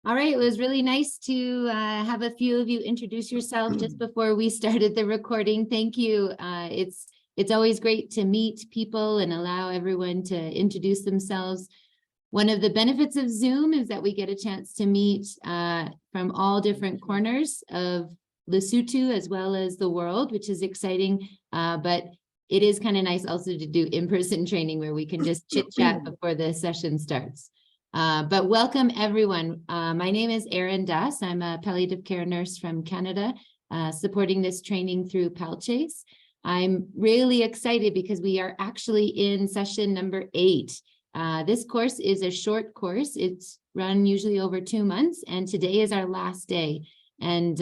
All right, it was really nice to have a few of you introduce yourself just before we started the recording. Thank you. It's always great to meet people and allow everyone to introduce themselves. One of the benefits of Zoom is that we get a chance to meet from all different corners of Lesotho as well as the world, which is exciting. But it is kind of nice also to do in-person training where we can just chit chat before the session starts. But welcome everyone. My name is Erin Das. I'm a palliative care nurse from Canada, supporting this training through PalChase. I'm really excited because we are actually in session number 8. This course is a short course. It's run usually over 2 months, and today is our last day. And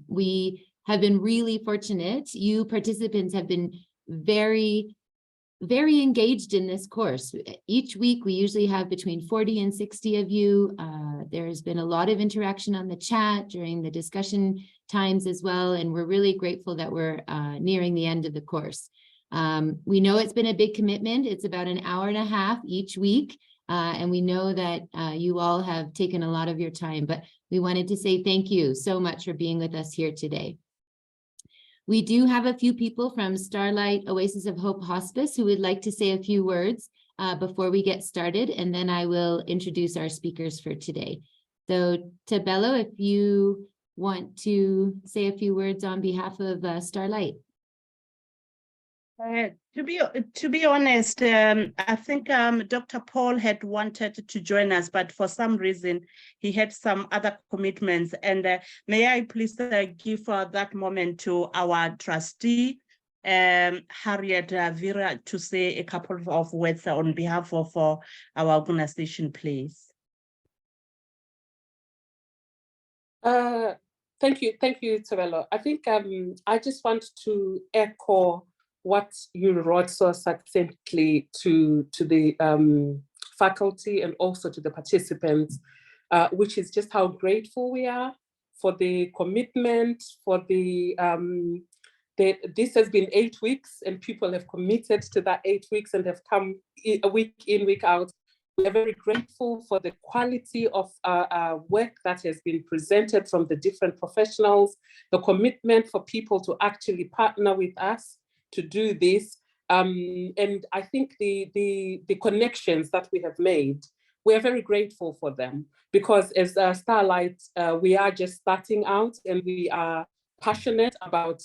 we have been really fortunate. You participants have been very engaged in this course. Each week, we usually have between 40 and 60 of you. There's been a lot of interaction on the chat during the discussion times as well, and we're really grateful that we're nearing the end of the course. We know it's been a big commitment. It's about an hour and a half each week, and we know that you all have taken a lot of your time, but we wanted to say thank you so much for being with us here today. We do have a few people from Starlight Oasis of Hope Hospice who would like to say a few words before we get started, and then I will introduce our speakers for today. So Tebelo, if you want to say a few words on behalf of Starlight. To be honest, I think Dr. Paul had wanted to join us, but for some reason he had some other commitments. And may I please give that moment to our trustee, Harriet Vera, to say a couple of words on behalf of our organization, please. Thank you, Tebelo. I think I just want to echo what you wrote so succinctly to the faculty and also to the participants, which is just how grateful we are for the commitment, for this has been 8 weeks and people have committed to that 8 weeks and have come a week in, week out. We're very grateful for the quality of work that has been presented from the different professionals, the commitment for people to actually partner with us to do this, and I think the connections that we have made, we are very grateful for them, because as Starlight, we are just starting out and we are passionate about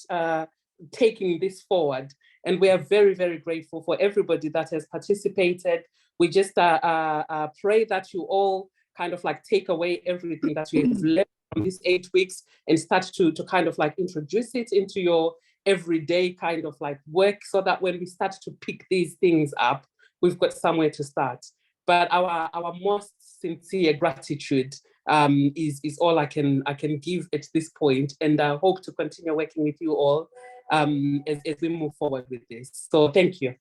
taking this forward, and we are very, very grateful for everybody that has participated. We just pray that you all kind of like take away everything that you have learned from these 8 weeks and start to kind of like introduce it into your everyday kind of like work, so that when we start to pick these things up, we've got somewhere to start. But our most sincere gratitude is all I can give at this point, and I hope to continue working with you all as we move forward with this. So thank you.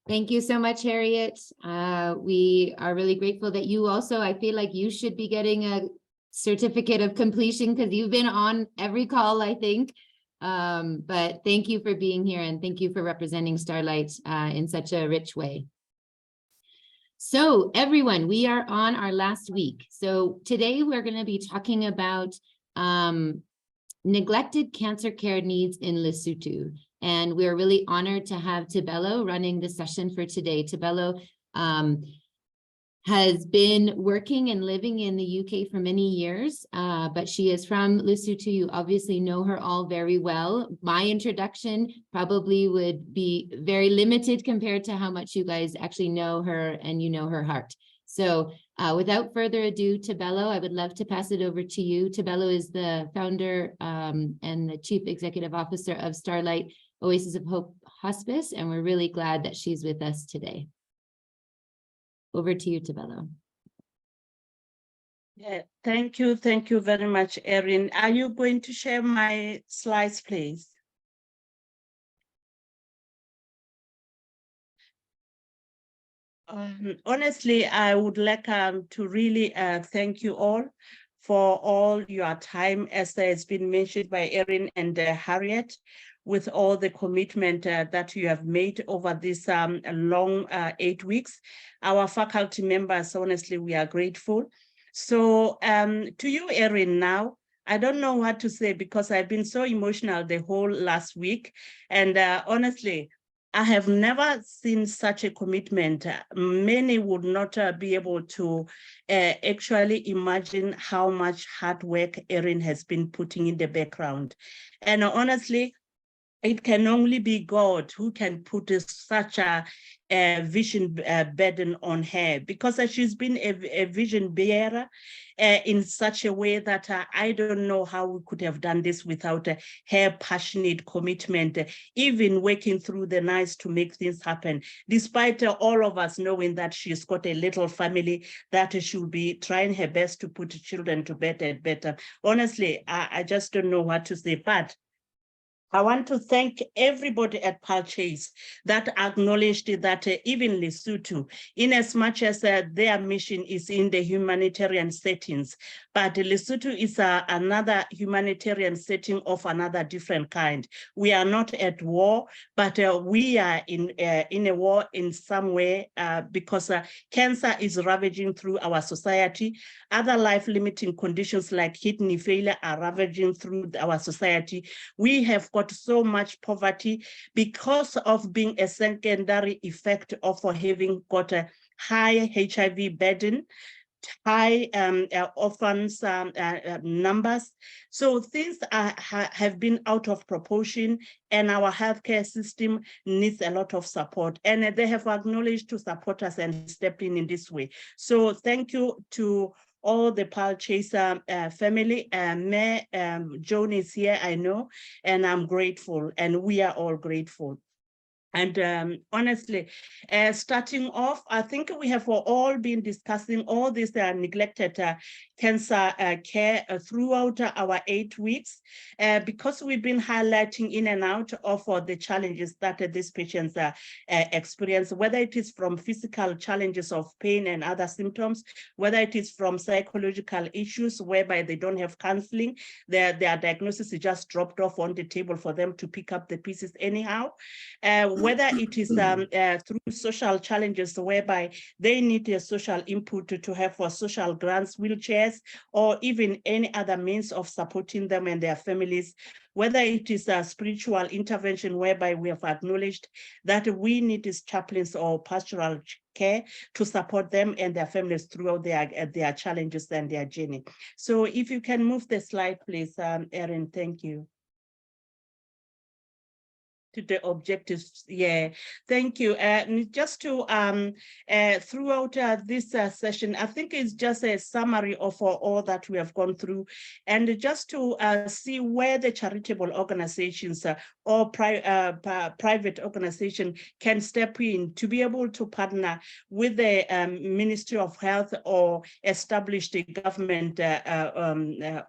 Thank you so much, Harriet. We are really grateful that you also, I feel like you should be getting a certificate of completion because you've been on every call, I think. But thank you for being here, and thank you for representing Starlight in such a rich way. So everyone, we are on our last week. So today we're going to be talking about neglected cancer care needs in Lesotho. And we're really honored to have Tebelo running the session for today. Tebelo has been working and living in the UK for many years, but she is from Lesotho. You obviously know her all very well. My introduction probably would be very limited compared to how much you guys actually know her and you know her heart. So without further ado, Tebelo, I would love to pass it over to you. Tebelo is the founder and the Chief Executive Officer of Starlight Oasis of Hope Hospice, and we're really glad that she's with us today. Over to you, Tebelo. Yeah, thank you very much, Erin. Are you going to share my slides, please? Honestly, I would like to really thank you all for all your time, as has been mentioned by Erin and Harriet, with all the commitment that you have made over this long 8 weeks. Our faculty members, honestly, we are grateful. So to you, Erin, now, I don't know what to say because I've been so emotional the whole last week. And honestly, I have never seen such a commitment. Many would not be able to actually imagine how much hard work Erin has been putting in the background. And honestly, it can only be God who can put such a vision burden on her, because she's been a vision bearer in such a way that I don't know how we could have done this without her passionate commitment, even working through the nights to make things happen, despite all of us knowing that she's got a little family that she'll be trying her best to put children to bed and better. Honestly, I just don't know what to say, but I want to thank everybody at Purchase that acknowledged that even Lesotho, in as much as their mission is in the humanitarian settings, but Lesotho is another humanitarian setting of another different kind. We are not at war, but we are in a war in some way because cancer is ravaging through our society. Other life-limiting conditions like kidney failure are ravaging through our society. We have got so much poverty because of being a secondary effect of having got a high HIV burden, high orphans numbers. So things have been out of proportion, and our healthcare system needs a lot of support. And they have acknowledged to support us and step in this way. So thank you to all the Purchase family. Joan is here, I know, and I'm grateful, and we are all grateful. And honestly, starting off, I think we have all been discussing all this neglected cancer care throughout our 8 weeks, because we've been highlighting in and out of the challenges that these patients experience, whether it is from physical challenges of pain and other symptoms, whether it is from psychological issues whereby they don't have counseling, their diagnosis is just dropped off on the table for them to pick up the pieces anyhow. Whether it is through social challenges whereby they need a social input to have for social grants, wheelchairs, or even any other means of supporting them and their families, whether it is a spiritual intervention whereby we have acknowledged that we need is chaplains or pastoral care to support them and their families throughout their challenges and their journey. So if you can move the slide, please, Erin, thank you. To the objectives, yeah, thank you. Just to throughout this session, I think it's just a summary of all that we have gone through, and just to see where the charitable organizations or private organization can step in to be able to partner with the Ministry of Health or established government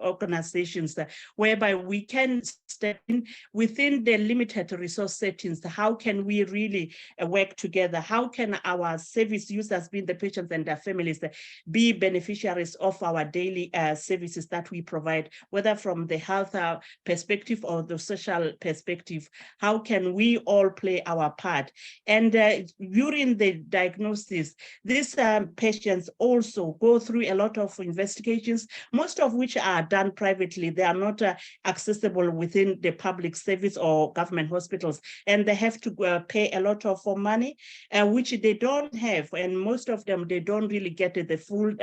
organizations, whereby we can step in within the limited resource settings. How can we really work together? How can our service users, being the patients and their families, be beneficiaries of our daily services that we provide, whether from the health perspective or the social perspective? How can we all play our part? And during the diagnosis, these patients also go through a lot of investigations, most of which are done privately. They are not accessible within the public service or government hospitals, and they have to pay a lot of money, which they don't have, and most of them, they don't really get the full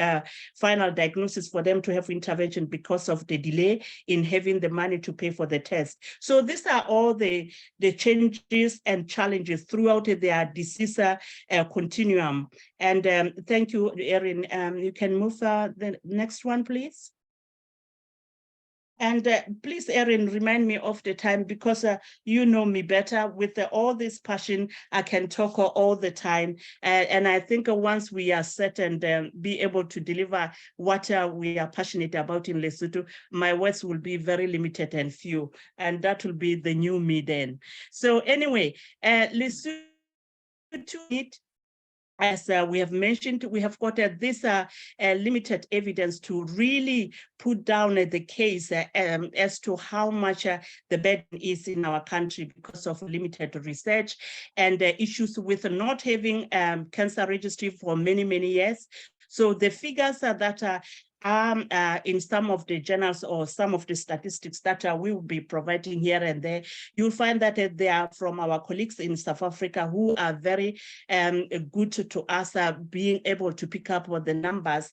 final diagnosis for them to have intervention because of the delay in having the money to pay for the test. So these are all the changes and challenges throughout their disease continuum. And thank you, Erin. You can move the next one, please. And please, Erin, remind me of the time, because you know me better. With all this passion, I can talk all the time. And I think once we are set and be able to deliver what we are passionate about in Lesotho, my words will be very limited and few. And that will be the new me then. So anyway, Lesotho, as we have mentioned, we have got this limited evidence to really put down the case as to how much the burden is in our country because of limited research and issues with not having cancer registry for many, many years. So the figures that are in some of the journals or some of the statistics that we will be providing here and there, you'll find that they are from our colleagues in South Africa who are very good to us, being able to pick up what the numbers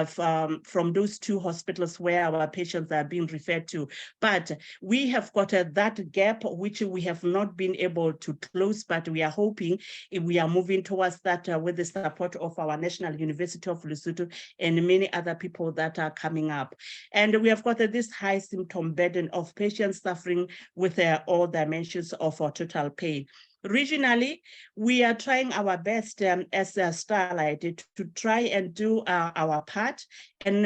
from those two hospitals where our patients are being referred to. But we have got that gap which we have not been able to close, but we are hoping we are moving towards that with the support of our National University of Lesotho and many other people that are coming up. And we have got this high symptom burden of patients suffering with all dimensions of total pain. Regionally, we are trying our best as Starlight to try and do our part and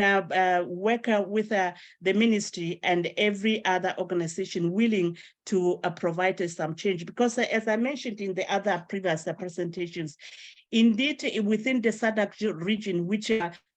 work with the ministry and every other organization willing to provide some change. Because as I mentioned in the other previous presentations, indeed, within the SADC region, which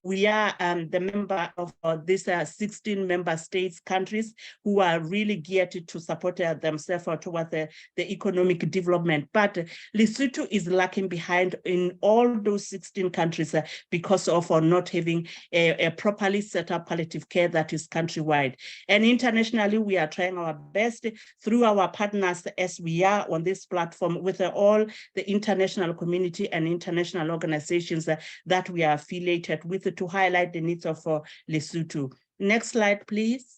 we are the member of these 16 member states countries who are really geared to support themselves towards the economic development. But Lesotho is lacking behind in all those 16 countries because of not having a properly set up palliative care that is countrywide. And internationally, we are trying our best through our partners as we are on this platform with all the international community and international organizations that we are affiliated with to highlight the needs of Lesotho. Next slide, please.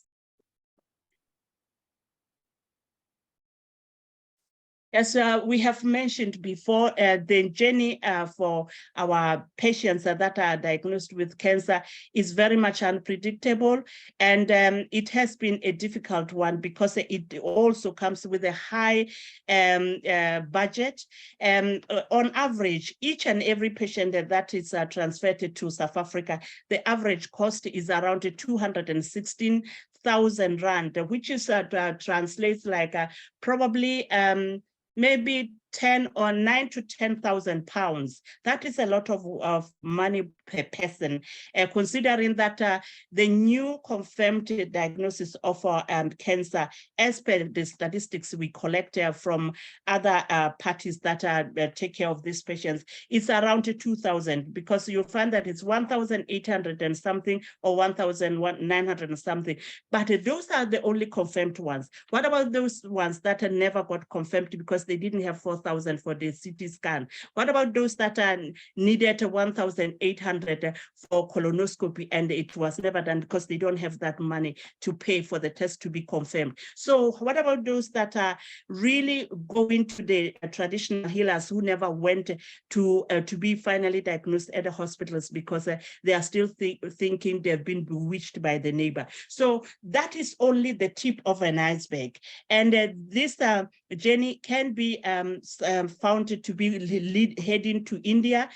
As we have mentioned before, the journey for our patients that are diagnosed with cancer is very much unpredictable, and it has been a difficult one because it also comes with a high budget. On average, each and every patient that is transferred to South Africa, the average cost is around 216,000 rand, which is translates like probably maybe 10 or 9 to 10,000 pounds. That is a lot of money per person, considering that the new confirmed diagnosis of cancer, as per the statistics we collect from other parties that take care of these patients, is around 2,000, because you'll find that it's 1,800 and something or 1,900 and something. But those are the only confirmed ones. What about those ones that never got confirmed because they didn't have 4,000 for the CT scan? What about those that needed 1,800 for colonoscopy and it was never done because they don't have that money to pay for the test to be confirmed? So what about those that are really going to the traditional healers who never went to be finally diagnosed at the hospitals because they are still thinking they've been bewitched by the neighbor? So that is only the tip of an iceberg. And this journey can be found to be heading to India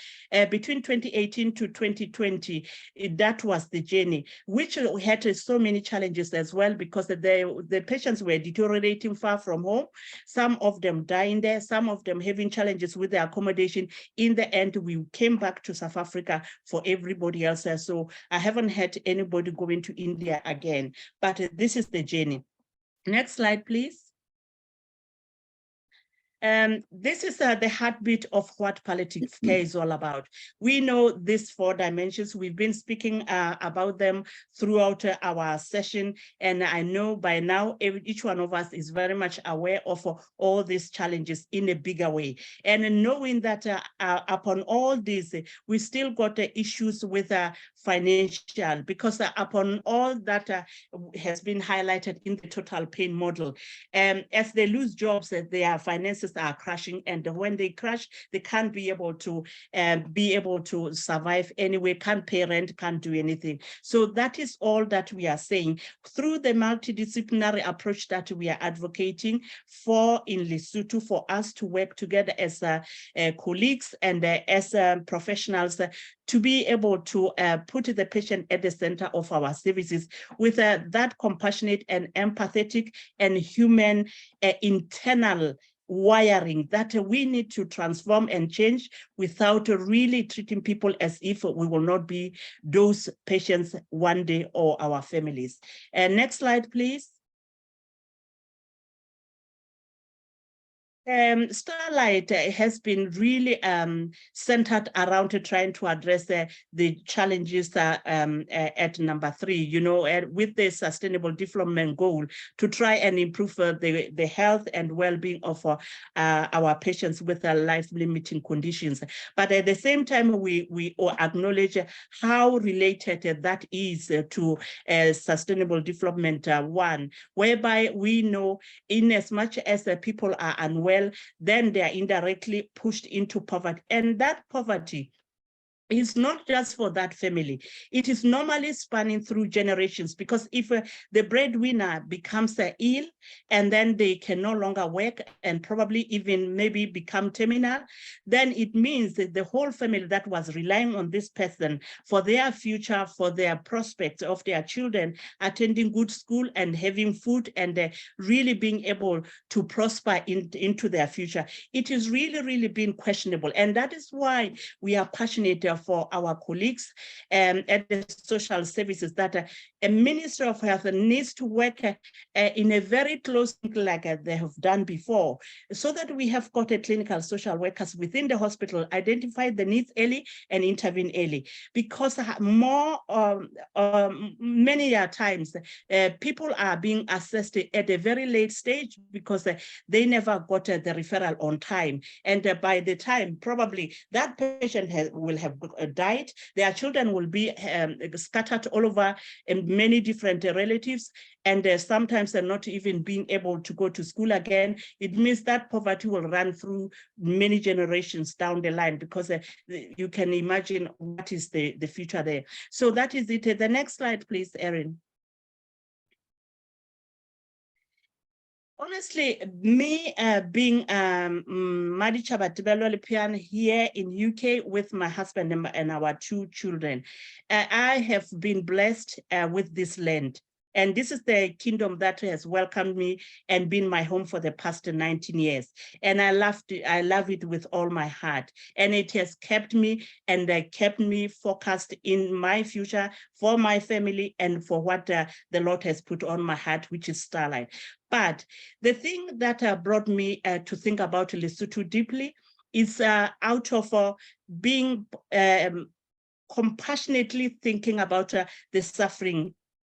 between 2018 to 2020. That was the journey, which had so many challenges as well, because the patients were deteriorating far from home. Some of them dying there, some of them having challenges with the accommodation. In the end, we came back to South Africa for everybody else. So I haven't had anybody going to India again, but this is the journey. Next slide, please. This is the heartbeat of what palliative care is all about. We know these 4 dimensions. We've been speaking about them throughout our session, and I know by now each one of us is very much aware of all these challenges in a bigger way. And knowing that upon all this, we still got the issues with financial, because upon all that has been highlighted in the total pain model, as they lose jobs, their finances are crashing, and when they crash, they can't be able to survive anyway, can't pay rent, can't do anything. So that is all that we are saying through the multidisciplinary approach that we are advocating for in Lesotho, for us to work together as colleagues and as professionals to be able to put the patient at the center of our services with that compassionate and empathetic and human internal wiring that we need to transform and change without really treating people as if we will not be those patients one day or our families. Next slide, please. Starlight has been really centered around trying to address the challenges at number 3, you know, with the Sustainable Development Goal to try and improve the health and well-being of our patients with life-limiting conditions. But at the same time, we acknowledge how related that is to Sustainable Development 1, whereby we know in as much as people are unwell, then they are indirectly pushed into poverty. And that poverty is not just for that family. It is normally spanning through generations, because if the breadwinner becomes ill and then they can no longer work and probably even maybe become terminal, then it means that the whole family that was relying on this person for their future, for their prospects of their children attending good school and having food and really being able to prosper into their future, it is really, really been questionable. And that is why we are passionate for our colleagues at the social services that a Ministry of Health needs to work in a very close link like they have done before, so that we have got a clinical social workers within the hospital, identify the needs early and intervene early. Because many times people are being assessed at a very late stage because they never got the referral on time. And by the time probably that patient will have died, their children will be scattered all over many different relatives, and sometimes they're not even being able to go to school again. It means that poverty will run through many generations down the line, because you can imagine what is the future there. So that is it. The next slide, please, Erin. Honestly, me being Madi Chabatibelo here in UK with my husband and our 2 children, I have been blessed with this land. And this is the kingdom that has welcomed me and been my home for the past 19 years. And I love it with all my heart. And it has kept me and kept me focused in my future, for my family, and for what the Lord has put on my heart, which is Starlight. But the thing that brought me to think about Lesotho deeply is out of being compassionately thinking about the suffering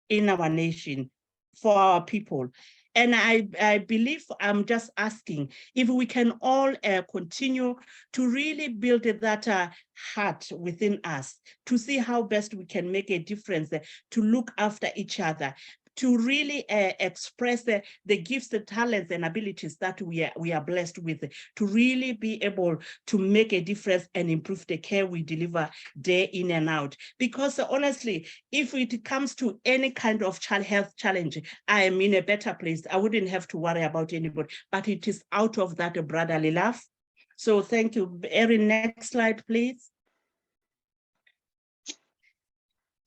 in our nation for our people. And I believe I'm just asking if we can all continue to really build that heart within us, to see how best we can make a difference, to look after each other, to really express the gifts, the talents and abilities that we are blessed with, to really be able to make a difference and improve the care we deliver day in and out. Because honestly, if it comes to any kind of health challenge, I am in a better place. I wouldn't have to worry about anybody, but it is out of that brotherly love. So thank you. Erin, next slide, please.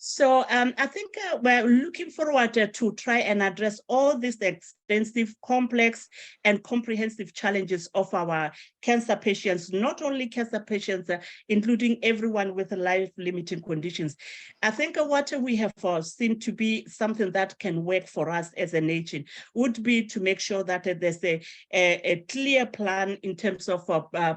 So I think we're looking forward to try and address all these extensive, complex, and comprehensive challenges of our cancer patients, not only cancer patients, including everyone with life-limiting conditions. I think what we have seen to be something that can work for us as a nation would be to make sure that there's a clear plan in terms of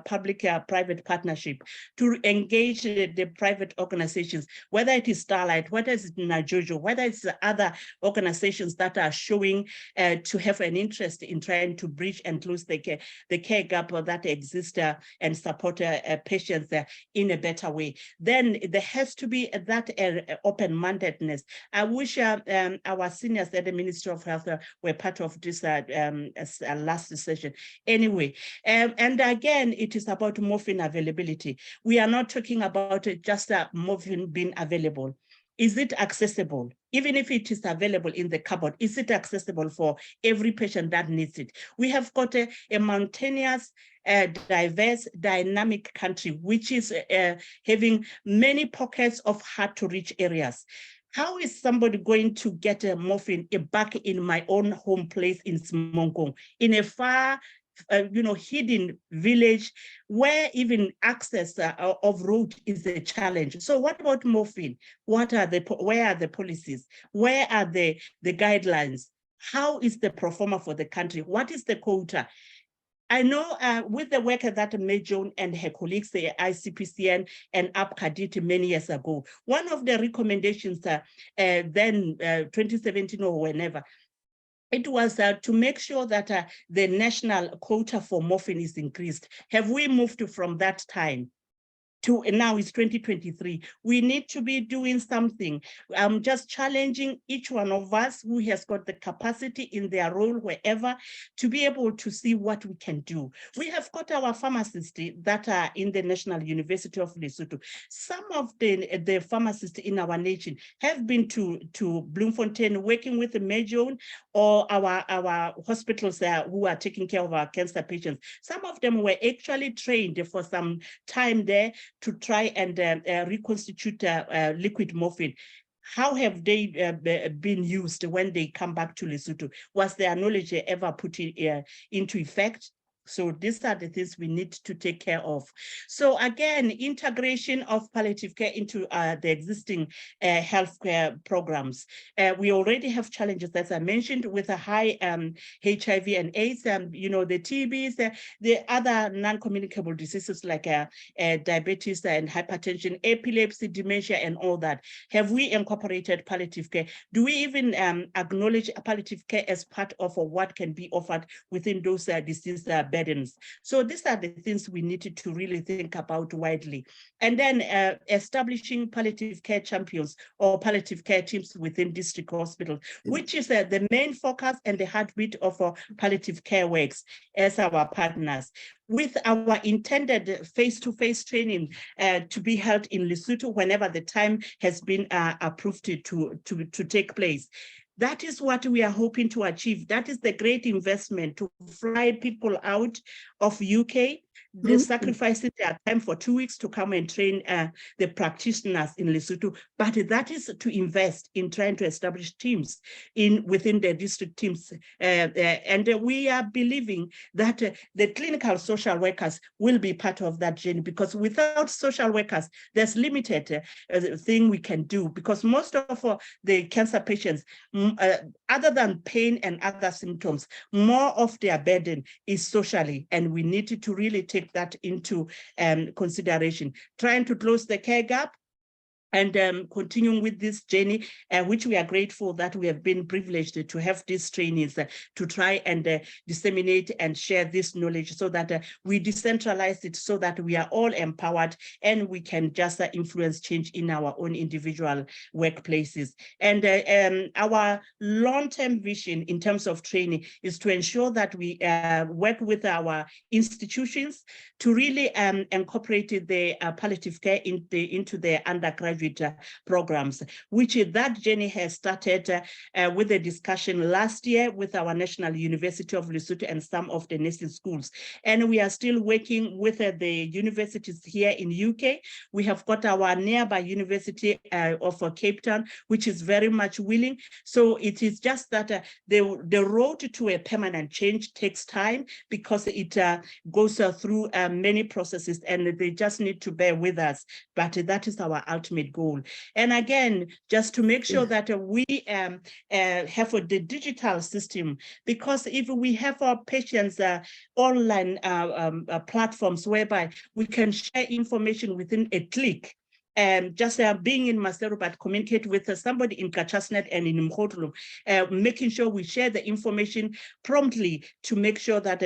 public-private partnership to engage the private organizations, whether it is Starlight, whether it's Najojo, whether it's other organizations that are showing to have an interest in trying to bridge and close the care gap that exists and support patients in a better way. Then there has to be that open-mindedness. I wish our seniors at the Ministry of Health were part of this last session. Anyway, and again, it is about morphine availability. We are not talking about just morphine being available. Is it accessible? Even if it is available in the cupboard, is it accessible for every patient that needs it? We have got a mountainous, diverse, dynamic country, which is having many pockets of hard-to-reach areas. How is somebody going to get a morphine back in my own home place in Smongong, in a far hidden village where even access of road is a challenge? So what about morphine? Where are the policies? Where are the guidelines? How is the pro forma for the country? What is the quota? I know with the work that May Joan and her colleagues, the ICPCN and APCA did many years ago, one of the recommendations then 2017 or whenever, it was to make sure that the national quota for morphine is increased. Have we moved from that time to now it's 2023. We need to be doing something. I'm just challenging each one of us who has got the capacity in their role wherever to be able to see what we can do. We have got our pharmacists that are in the National University of Lesotho. Some of the pharmacists in our nation have been to Bloemfontein working with the May Joan or our hospitals who are taking care of our cancer patients. Some of them were actually trained for some time there to try and reconstitute liquid morphine. How have they been used when they come back to Lesotho? Was their knowledge ever put into effect? So these are the things we need to take care of. So again, integration of palliative care into the existing healthcare programs. We already have challenges, as I mentioned, with a high HIV and AIDS, you know, the TBs, the other non-communicable diseases like diabetes and hypertension, epilepsy, dementia, and all that. Have we incorporated palliative care? Do we even acknowledge palliative care as part of what can be offered within those disease burdens? So these are the things we need to really think about widely. And then establishing palliative care champions or palliative care teams within district hospitals, which is the main focus and the heartbeat of our palliative care works as our partners, with our intended face-to-face training to be held in Lesotho whenever the time has been approved to take place. That is what we are hoping to achieve. That is the great investment, to fly people out of UK, they're sacrificing their time for 2 weeks to come and train the practitioners in Lesotho. But that is to invest in trying to establish teams within the district teams. And we are believing that the clinical social workers will be part of that journey, because without social workers, there's limited thing we can do, because most of the cancer patients, other than pain and other symptoms, more of their burden is socially, and we need to really take that into consideration, trying to close the care gap and continuing with this journey, which we are grateful that we have been privileged to have these trainings to try and disseminate and share this knowledge, so that we decentralize it, so that we are all empowered and we can just influence change in our own individual workplaces. And our long-term vision in terms of training is to ensure that we work with our institutions to really incorporate the palliative care into their undergraduate programs, which that journey has started with a discussion last year with our National University of Lesotho and some of the nursing schools. And we are still working with the universities here in UK. We have got our nearby University of Cape Town, which is very much willing. So it is just that the road to a permanent change takes time, because it goes through many processes, and they just need to bear with us. But that is our ultimate goal. And again, just to make sure that we have the digital system, because if we have our patients online platforms whereby we can share information within a click, just being in Maseru, but communicate with somebody in Kachasnet and in Mkhotlou, making sure we share the information promptly to make sure that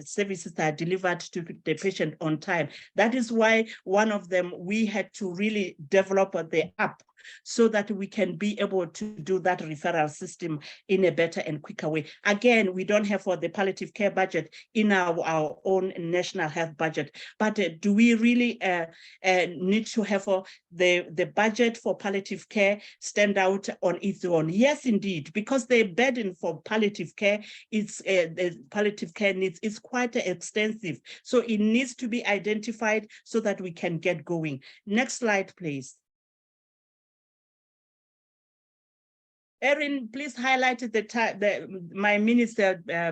services are delivered to the patient on time. That is why one of them, we had to really develop the app, so that we can be able to do that referral system in a better and quicker way. Again, we don't have for the palliative care budget in our own national health budget, but do we really need to have the budget for palliative care stand out on its own? Yes, indeed, because the burden for palliative care the palliative care needs is quite extensive. So it needs to be identified so that we can get going. Next slide, please. Erin, please highlight my minutes,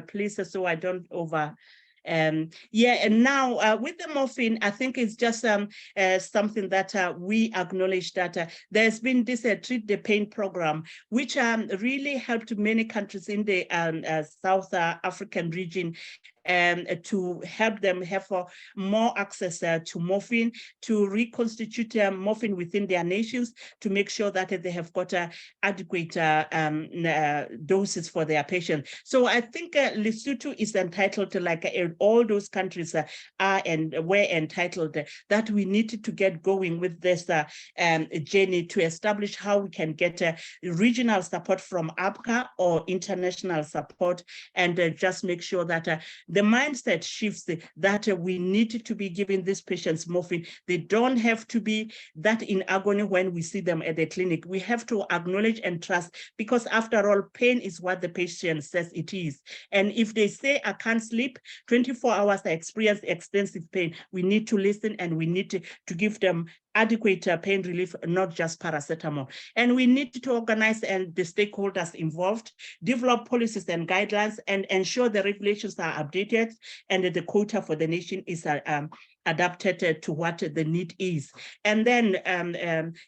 please, so I don't over. Yeah, and now with the morphine, I think it's just something that we acknowledge that there's been this Treat the Pain program, which really helped many countries in the South African region to help them have more access to morphine, to reconstitute morphine within their nations, to make sure that they have got adequate doses for their patients. So I think Lesotho is entitled to, like all those countries are and were entitled, that we need to get going with this journey to establish how we can get regional support from APCA or international support, and just make sure that the mindset shifts, that we need to be giving these patients morphine. They don't have to be that in agony when we see them at the clinic. We have to acknowledge and trust, because after all, pain is what the patient says it is. And if they say, I can't sleep, 24 hours I experience extensive pain, we need to listen, and we need to give them adequate pain relief, not just paracetamol. And we need to organize and the stakeholders involved, develop policies and guidelines, and ensure the regulations are updated and the quota for the nation is adapted to what the need is. And then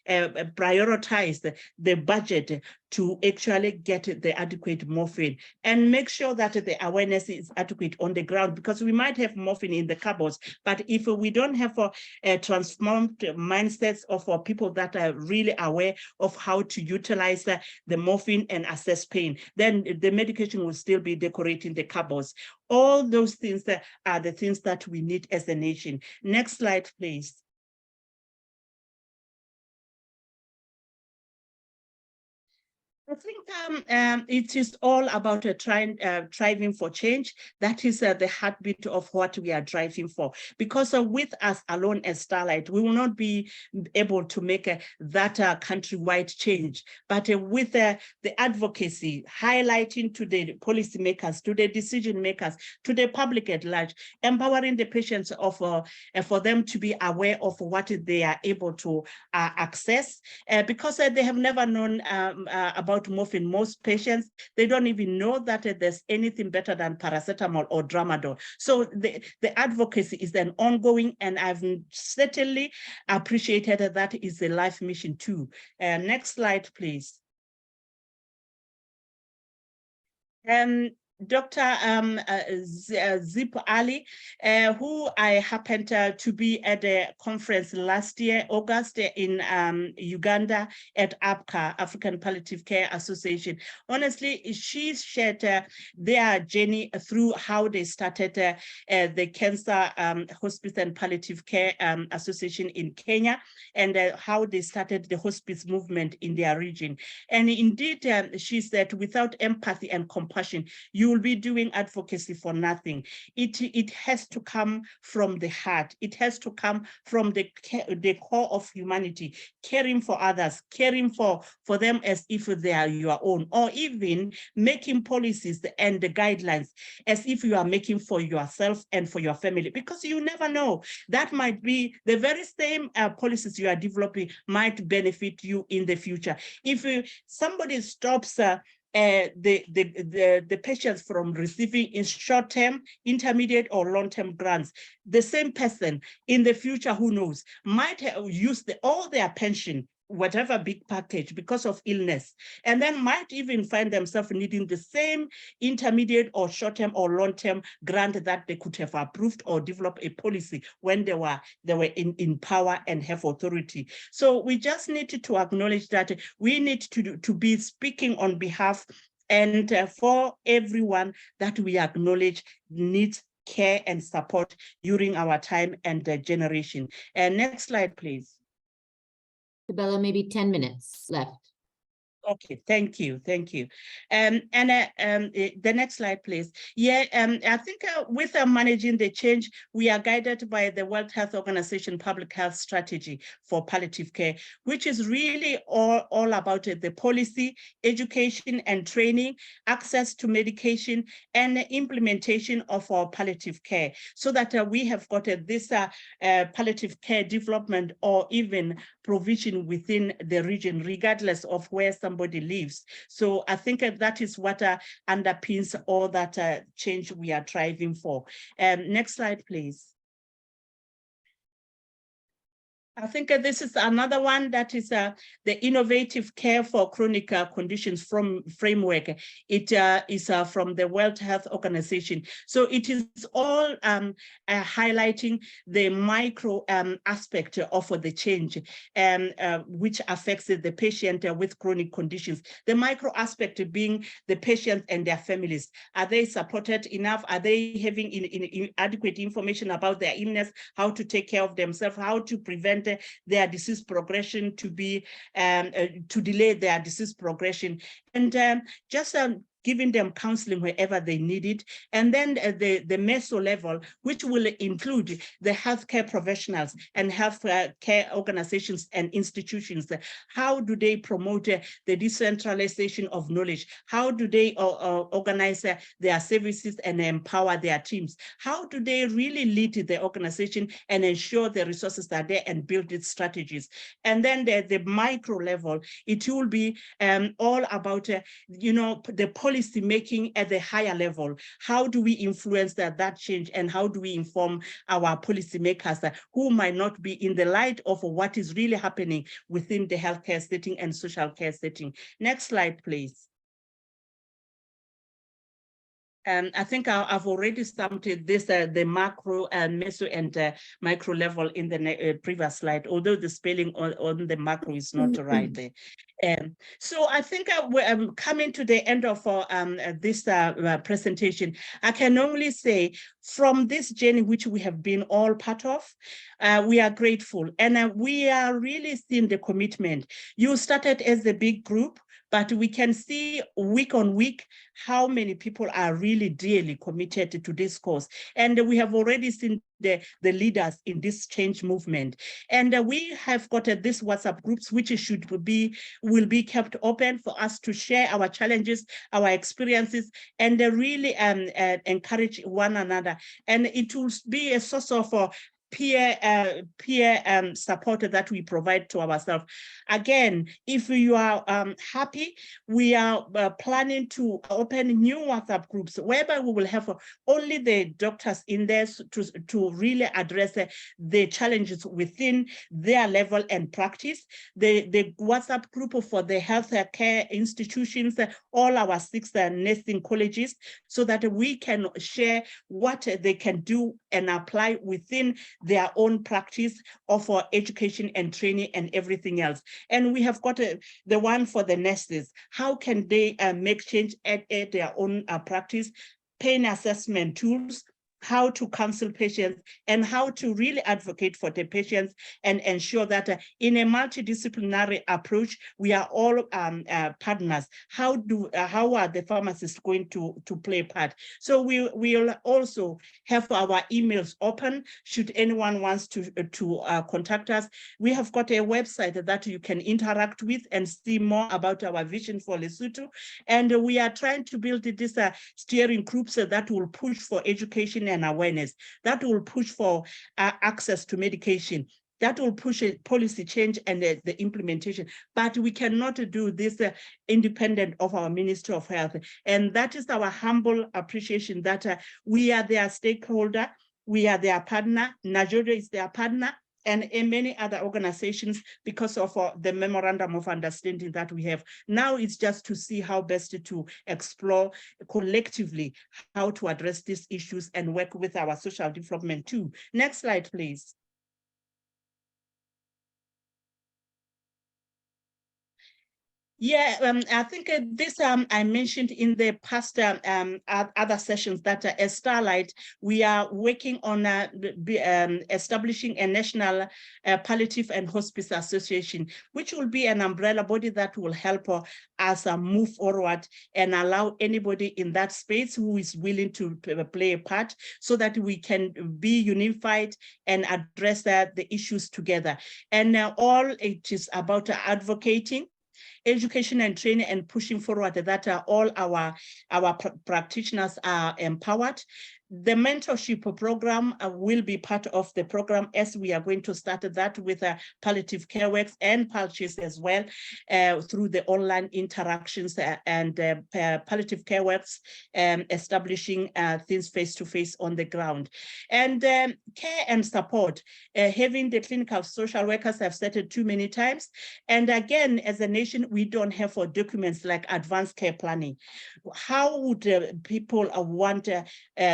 prioritize the budget to actually get the adequate morphine, and make sure that the awareness is adequate on the ground, because we might have morphine in the cupboards, but if we don't have a transformed mindsets of people that are really aware of how to utilize the morphine and assess pain, then the medication will still be decorating the cupboards. All those things are the things that we need as a nation. Next slide, please. I think it is all about driving for change. That is the heartbeat of what we are driving for. Because with us alone as Starlight, we will not be able to make that countrywide change. But with the advocacy, highlighting to the policymakers, to the decision makers, to the public at large, empowering the patients for them to be aware of what they are able to access, because they have never known about morphine. Most patients, they don't even know that there's anything better than paracetamol or Tramadol. So the advocacy is then ongoing, and I've certainly appreciated that is a life mission too. Next slide, please. Dr. Zip Ali, who I happened to be at a conference last year, August, in Uganda at APCA, African Palliative Care Association. Honestly, she shared their journey through how they started the Cancer Hospice and Palliative Care Association in Kenya, and how they started the hospice movement in their region. And indeed, she said, without empathy and compassion, you will be doing advocacy for nothing. It has to come from the heart. It has to come from the core of humanity, caring for others, caring for them as if they are your own, or even making policies and the guidelines as if you are making for yourself and for your family, because you never know. That might be the very same policies you are developing might benefit you in the future. If somebody stops the patients from receiving in short-term, intermediate, or long-term grants, the same person in the future, who knows, might use all their pension, whatever big package, because of illness, and then might even find themselves needing the same intermediate or short-term or long-term grant that they could have approved or developed a policy when they were in power and have authority. So we just need to acknowledge that we need to be speaking on behalf and for everyone that we acknowledge needs care and support during our time and generation. Next slide, please. Isabella, maybe 10 minutes left. Okay, thank you. The next slide, please. Yeah, I think with managing the change, we are guided by the World Health Organization Public Health Strategy for Palliative Care, which is really all about the policy, education and training, access to medication, and implementation of our palliative care, so that we have got this palliative care development or even provision within the region, regardless of where somebody lives. So I think that is what underpins all that change we are driving for. Next slide, please. I think this is another one that is the innovative care for chronic conditions from framework. It is from the World Health Organization. So it is all highlighting the micro aspect of the change which affects the patient with chronic conditions. The micro aspect being the patient and their families. Are they supported enough? Are they having adequate information about their illness, how to take care of themselves, how to prevent their disease progression, to delay their disease progression, and just giving them counseling wherever they need it. And then the meso level, which will include the healthcare professionals and healthcare organizations and institutions. How do they promote the decentralization of knowledge? How do they organize their services and empower their teams? How do they really lead the organization and ensure the resources are there and build its strategies? And then the micro level, it will be all about, the policy making at the higher level. How do we influence that change, and how do we inform our policymakers who might not be in the light of what is really happening within the healthcare setting and social care setting? Next slide, please. I think I've already started this, the macro and meso and micro level in the previous slide, although the spelling on the macro is not right there. So I think we're coming to the end of this presentation. I can only say, from this journey which we have been all part of, we are grateful, and we are really seeing the commitment. You started as a big group, but we can see week on week how many people are really dearly committed to this cause. And we have already seen the leaders in this change movement. And we have got this WhatsApp groups, which will be kept open for us to share our challenges, our experiences, and really encourage one another. And it will be a source of peer support that we provide to ourselves. Again, if you are happy, we are planning to open new WhatsApp groups whereby we will have only the doctors in there to really address the challenges within their level and practice. The WhatsApp group for the healthcare institutions, all our 6 nursing colleges, so that we can share what they can do and apply within their own practice of education and training and everything else. And we have got the one for the nurses. How can they make change at their own practice? Pain assessment tools, how to counsel patients, and how to really advocate for the patients and ensure that in a multidisciplinary approach, we are all partners. How are the pharmacists going to play a part? So we will also have our emails open should anyone wants to contact us. We have got a website that you can interact with and see more about our vision for Lesotho. And we are trying to build this steering groups that will push for education and awareness, that will push for access to medication, that will push a policy change and the implementation. But we cannot do this independent of our Ministry of Health. And that is our humble appreciation that we are their stakeholder, we are their partner, Nigeria is their partner, and in many other organizations, because of the memorandum of understanding that we have. Now it's just to see how best to explore collectively how to address these issues and work with our social development too. Next slide, please. Yeah, I think this I mentioned in the past other sessions that as Starlight, we are working on establishing a national palliative and hospice association, which will be an umbrella body that will help us move forward and allow anybody in that space who is willing to play a part, so that we can be unified and address the issues together. And all it is about advocating, education and training, and pushing forward that all our practitioners are empowered. The mentorship program will be part of the program, as we are going to start that with Palliative Care Works and Palchis as well, through the online interactions and Palliative Care Works establishing things face-to-face on the ground. And care and support, having the clinical social workers have stated too many times. And again, as a nation, we don't have documents like advanced care planning. How would people want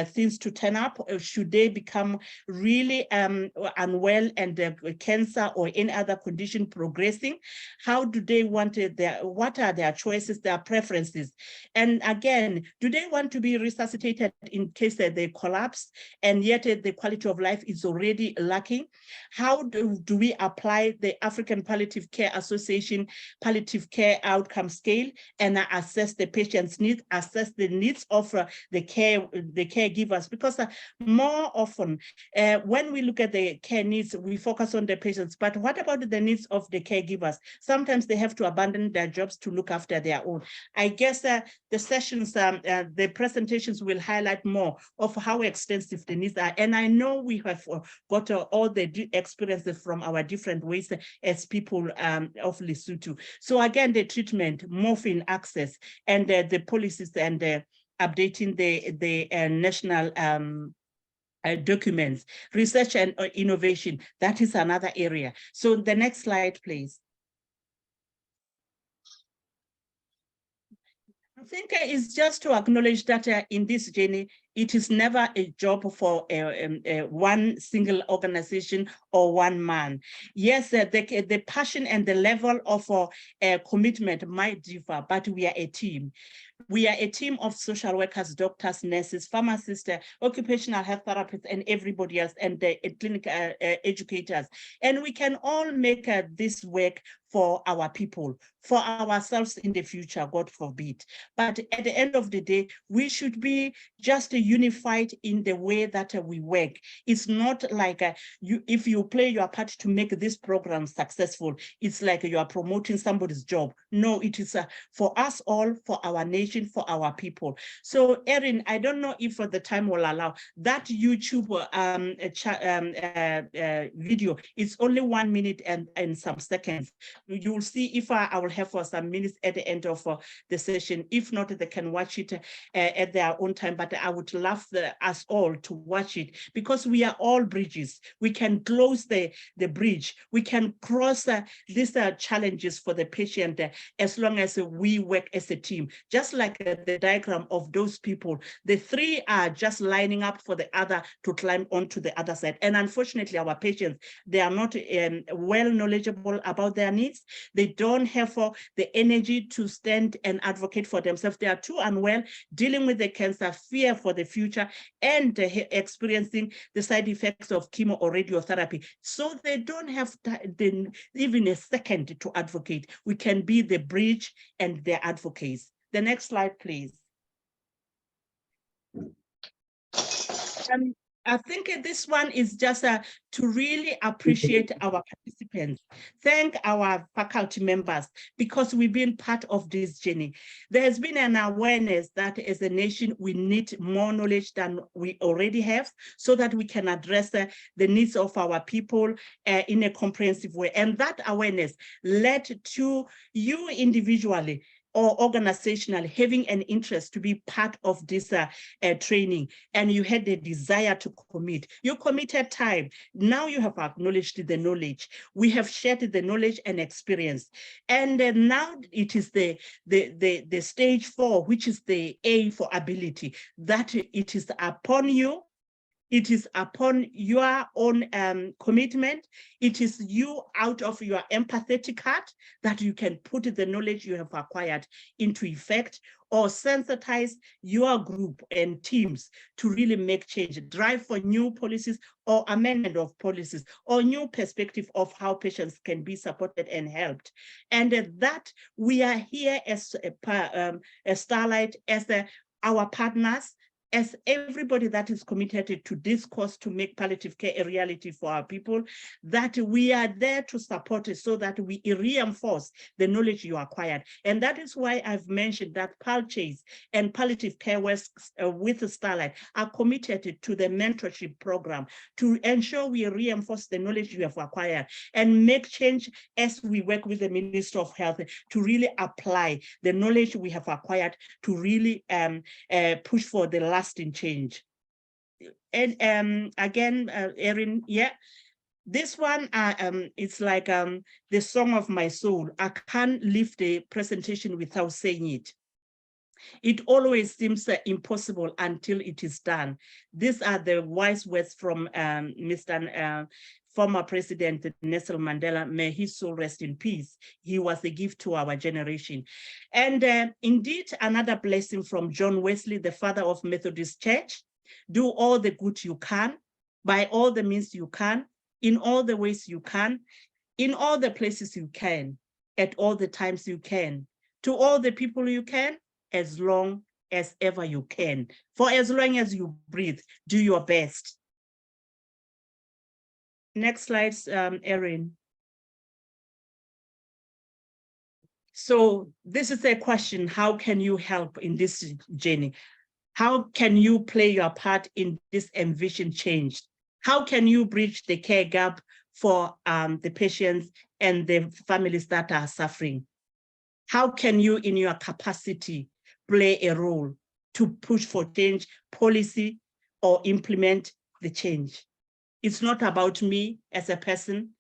things to turn up? Should they become really unwell and cancer or any other condition progressing? How do they want what are their choices, their preferences? And again, do they want to be resuscitated in case they collapse and yet the quality of life is already lacking? How do we apply the African Palliative Care Association palliative care outcome scale and assess the patient's needs, assess the needs of the caregivers? Because more often when we look at the care needs, we focus on the patients, but what about the needs of the caregivers? Sometimes they have to abandon their jobs to look after their own. I guess the sessions, the presentations will highlight more of how extensive the needs are. And I know we have got all the experiences from our different ways as people of Lesotho. So again, the treatment, morphine access, and the policies and updating the national documents, research and innovation, that is another area. So the next slide, please. I think it's just to acknowledge that in this journey, it is never a job for one single organization or one man. Yes, the passion and the level of commitment might differ, but we are a team. We are a team of social workers, doctors, nurses, pharmacists, occupational health therapists, and everybody else, and clinical educators. And we can all make this work for our people, for ourselves in the future, God forbid. But at the end of the day, we should be just unified in the way that we work. It's not like if you play your part to make this program successful, it's like you are promoting somebody's job. No, it is for us all, for our nation, for our people. So Erin, I don't know if the time will allow, that YouTube video, it's only 1 minute and some seconds. You will see if I will have for some minutes at the end of the session. If not, they can watch it at their own time, but I would love us all to watch it, because we are all bridges. We can close the bridge. We can cross these challenges for the patient as long as we work as a team. Just like the diagram of those people, the three are just lining up for the other to climb onto the other side. And unfortunately, our patients, they are not well knowledgeable about their needs. They don't have the energy to stand and advocate for themselves. They are too unwell, dealing with the cancer, fear for the future, and experiencing the side effects of chemo or radiotherapy. So they don't have even a second to advocate. We can be the bridge and the advocates. The next slide, please. I think this one is just to really appreciate our participants, thank our faculty members, because we've been part of this journey. There has been an awareness that as a nation, we need more knowledge than we already have, so that we can address the needs of our people in a comprehensive way. And that awareness led to you individually or organizational having an interest to be part of this training, and you had the desire to commit. You committed time. Now you have acknowledged the knowledge. We have shared the knowledge and experience. And now it is the stage 4, which is the A for ability, that it is upon you. It is upon your own commitment. It is you out of your empathetic heart that you can put the knowledge you have acquired into effect, or sensitize your group and teams to really make change, drive for new policies or amendment of policies, or new perspective of how patients can be supported and helped. And that we are here as Starlight, as our partners, as everybody that is committed to this cause to make palliative care a reality for our people, that we are there to support it so that we reinforce the knowledge you acquired. And that is why I've mentioned that PalChase and Palliative Care West with Starlight are committed to the mentorship program to ensure we reinforce the knowledge you have acquired and make change as we work with the Ministry of Health to really apply the knowledge we have acquired to really push for the lasting change. And again, Erin, yeah, this one it's like the song of my soul. I can't leave the presentation without saying it. It always seems impossible until it is done. These are the wise words from Mr. Former President Nelson Mandela. May his soul rest in peace. He was a gift to our generation. And indeed, another blessing from John Wesley, the father of Methodist Church. Do all the good you can, by all the means you can, in all the ways you can, in all the places you can, at all the times you can, to all the people you can, as long as ever you can. For as long as you breathe, do your best. Next slide, Erin. So this is a question, how can you help in this journey? How can you play your part in this envision change? How can you bridge the care gap for the patients and the families that are suffering? How can you, in your capacity, play a role to push for change policy or implement the change? It's not about me as a person.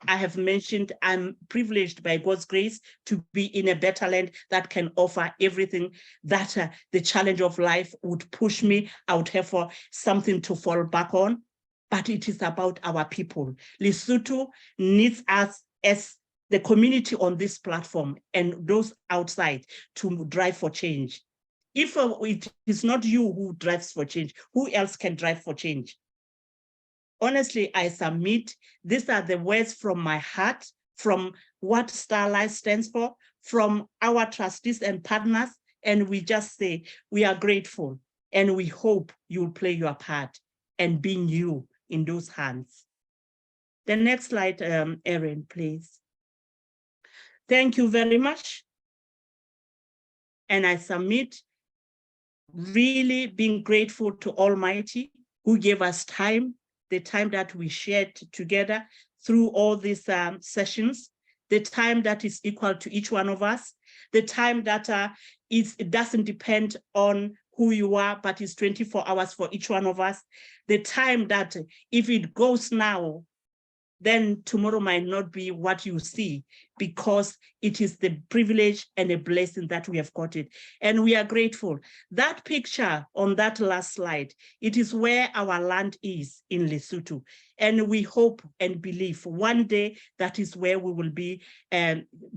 I have mentioned I'm privileged by God's grace to be in a better land that can offer everything that the challenge of life would push me. I would have something to fall back on, but it is about our people. Lesotho needs us as the community on this platform and those outside to drive for change. If it is not you who drives for change, who else can drive for change? Honestly, I submit, these are the words from my heart, from what Starlight stands for, from our trustees and partners, and we just say, we are grateful, and we hope you'll play your part and being you in those hands. The next slide, Erin, please. Thank you very much. And I submit, really being grateful to Almighty who gave us time, the time that we shared together through all these sessions, the time that is equal to each one of us, the time that it doesn't depend on who you are, but it's 24 hours for each one of us, the time that if it goes now, then tomorrow might not be what you see, because it is the privilege and a blessing that we have got it. And we are grateful. That picture on that last slide, it is where our land is in Lesotho. And we hope and believe one day that is where we will be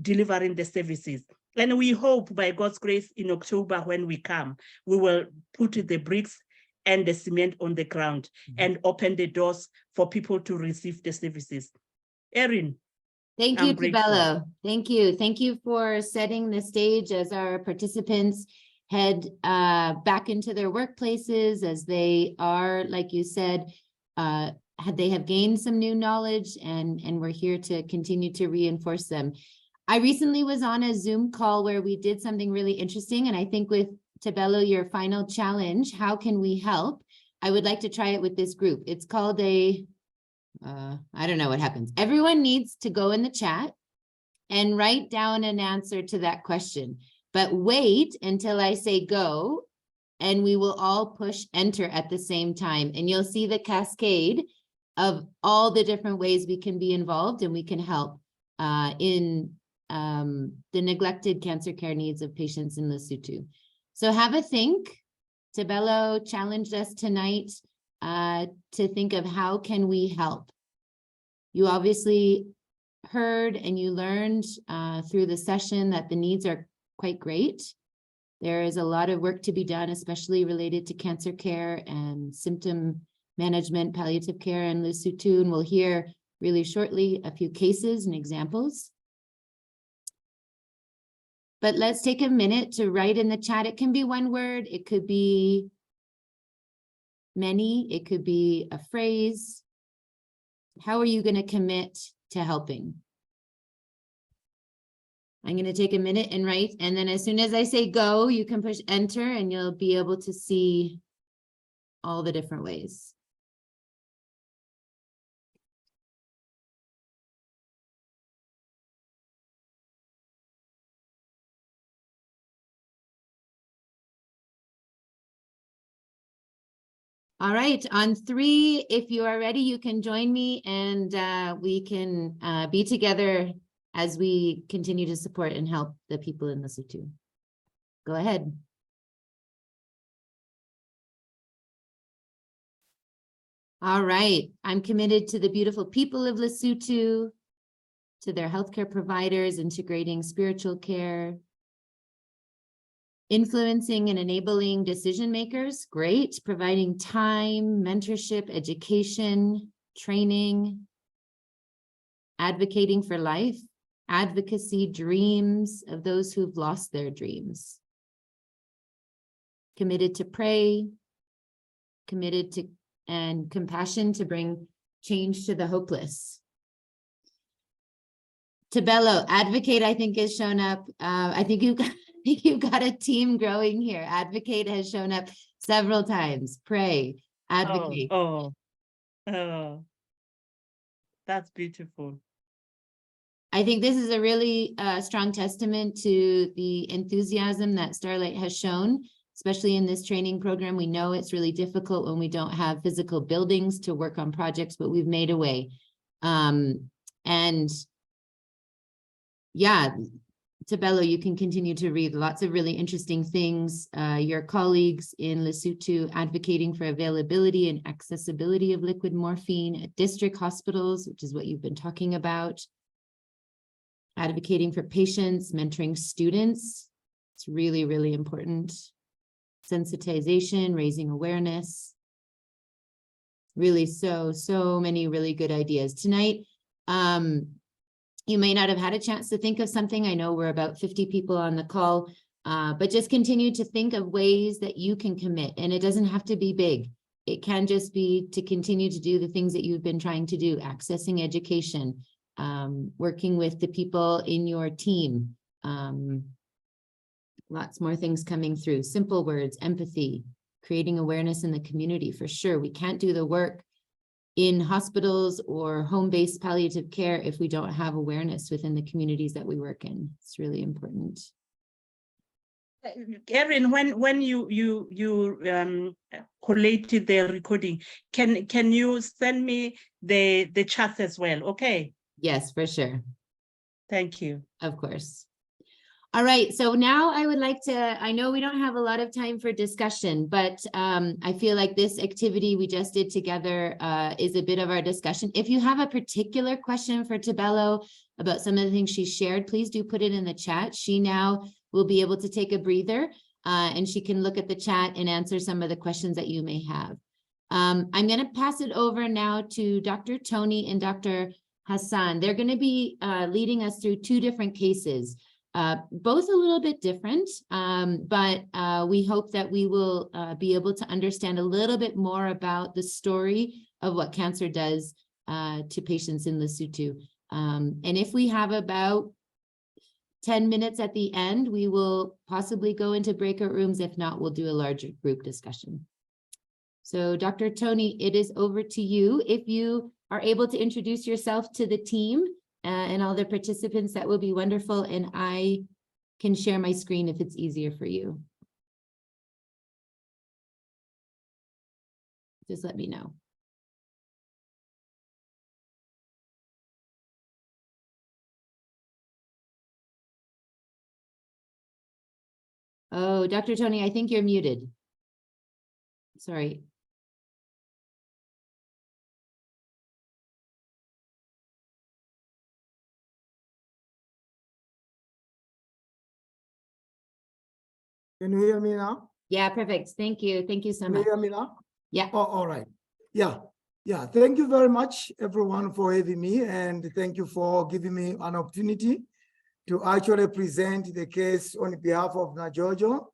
delivering the services. And we hope by God's grace in October when we come, we will put the bricks and the cement on the ground and open the doors for people to receive the services. Erin. Thank you, Tebelo. Thank you. Thank you for setting the stage as our participants head back into their workplaces, as they are, like you said, they have gained some new knowledge, and we're here to continue to reinforce them. I recently was on a Zoom call where we did something really interesting, and I think with Tebelo, your final challenge, how can we help? I would like to try it with this group. It's called I don't know what happens. Everyone needs to go in the chat and write down an answer to that question, but wait until I say go, and we will all push enter at the same time. And you'll see the cascade of all the different ways we can be involved and we can help in the neglected cancer care needs of patients in Lesotho. So have a think. Tebelo challenged us tonight to think of how can we help. You obviously heard and you learned through the session that the needs are quite great. There is a lot of work to be done, especially related to cancer care and symptom management, palliative care in Lesotho, and we'll hear really shortly a few cases and examples. But let's take a minute to write in the chat. It can be one word, it could be many, it could be a phrase. How are you going to commit to helping? I'm going to take a minute and write, and then as soon as I say go, you can push enter and you'll be able to see all the different ways. All right, on 3, if you are ready, you can join me and we can be together as we continue to support and help the people in Lesotho. Go ahead. All right, I'm committed to the beautiful people of Lesotho, to their healthcare providers, integrating spiritual care, influencing and enabling decision makers, great, providing time, mentorship, education, training, advocating for life, advocacy, dreams of those who've lost their dreams. Committed to pray, committed to and compassion to bring change to the hopeless. Tabello, advocate, I think has shown up. I think you've got a team growing here. Advocate has shown up several times. Pray, advocate. Oh, that's beautiful. I think this is a really strong testament to the enthusiasm that Starlight has shown, especially in this training program. We know it's really difficult when we don't have physical buildings to work on projects, but we've made a way. And yeah, Tabello, you can continue to read lots of really interesting things. Your colleagues in Lesotho advocating for availability and accessibility of liquid morphine at district hospitals, which is what you've been talking about. Advocating for patients, mentoring students. It's really, really important. Sensitization, raising awareness. Really so many really good ideas. Tonight, you may not have had a chance to think of something. I know we're about 50 people on the call, but just continue to think of ways that you can commit. And it doesn't have to be big. It can just be to continue to do the things that you've been trying to do, accessing education, working with the people in your team. Lots more things coming through. Simple words, empathy, creating awareness in the community for sure. We can't do the work in hospitals or home-based palliative care if we don't have awareness within the communities that we work in. It's really important. Erin, when you collated the recording, can you send me the charts as well? Okay. Yes, for sure. Thank you. Of course. All right, so now I would like to, I know we don't have a lot of time for discussion, but I feel like this activity we just did together is a bit of our discussion. If you have a particular question for Tabello about some of the things she shared, please do put it in the chat. She now will be able to take a breather and she can look at the chat and answer some of the questions that you may have. I'm going to pass it over now to Dr. Tony and Dr. Hassan. They're going to be leading us through 2 different cases. Both a little bit different, but we hope that we will be able to understand a little bit more about the story of what cancer does to patients in Lesotho. And if we have about 10 minutes at the end, we will possibly go into breakout rooms. If not, we'll do a larger group discussion. So Dr. Tony, it is over to you. If you are able to introduce yourself to the team and all the participants, that will be wonderful. And I can share my screen if it's easier for you. Just let me know. Oh, Dr. Tony, I think you're muted. Sorry. Can you hear me now? Yeah, perfect. Thank you. Thank you so Can you much. hear me now? Yeah. Oh, all right. Yeah. Thank you very much, everyone, for having me, and thank you for giving me an opportunity to actually present the case on behalf of Najojo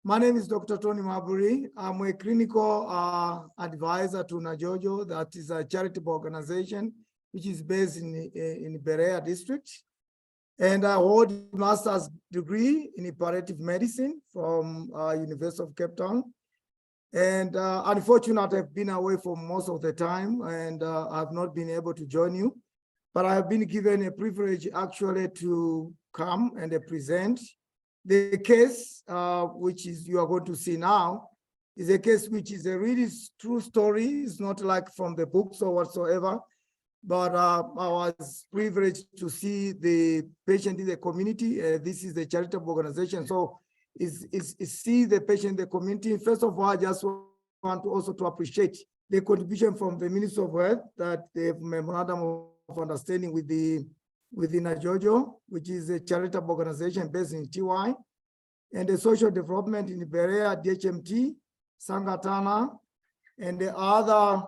My name is Dr. Tony Marbury. I'm a clinical advisor to Najojo, that is a charitable organization which is based in Berea district. And I hold a master's degree in palliative medicine from University of Cape Town. And unfortunately, I've been away for most of the time and I've not been able to join you. But I have been given a privilege actually to come and present. The case, which is you are going to see now, is a case which is a really true story. It's not like from the books or whatsoever, but I was privileged to see the patient in the community. This is a charitable organization, so is see the patient in the community. First of all, I just want to also to appreciate the contribution from the Ministry of Health, that they have memorandum of understanding with the Najojo, which is a charitable organization based in TY, and the social development in Berea, DHMT, Sangatana, and the other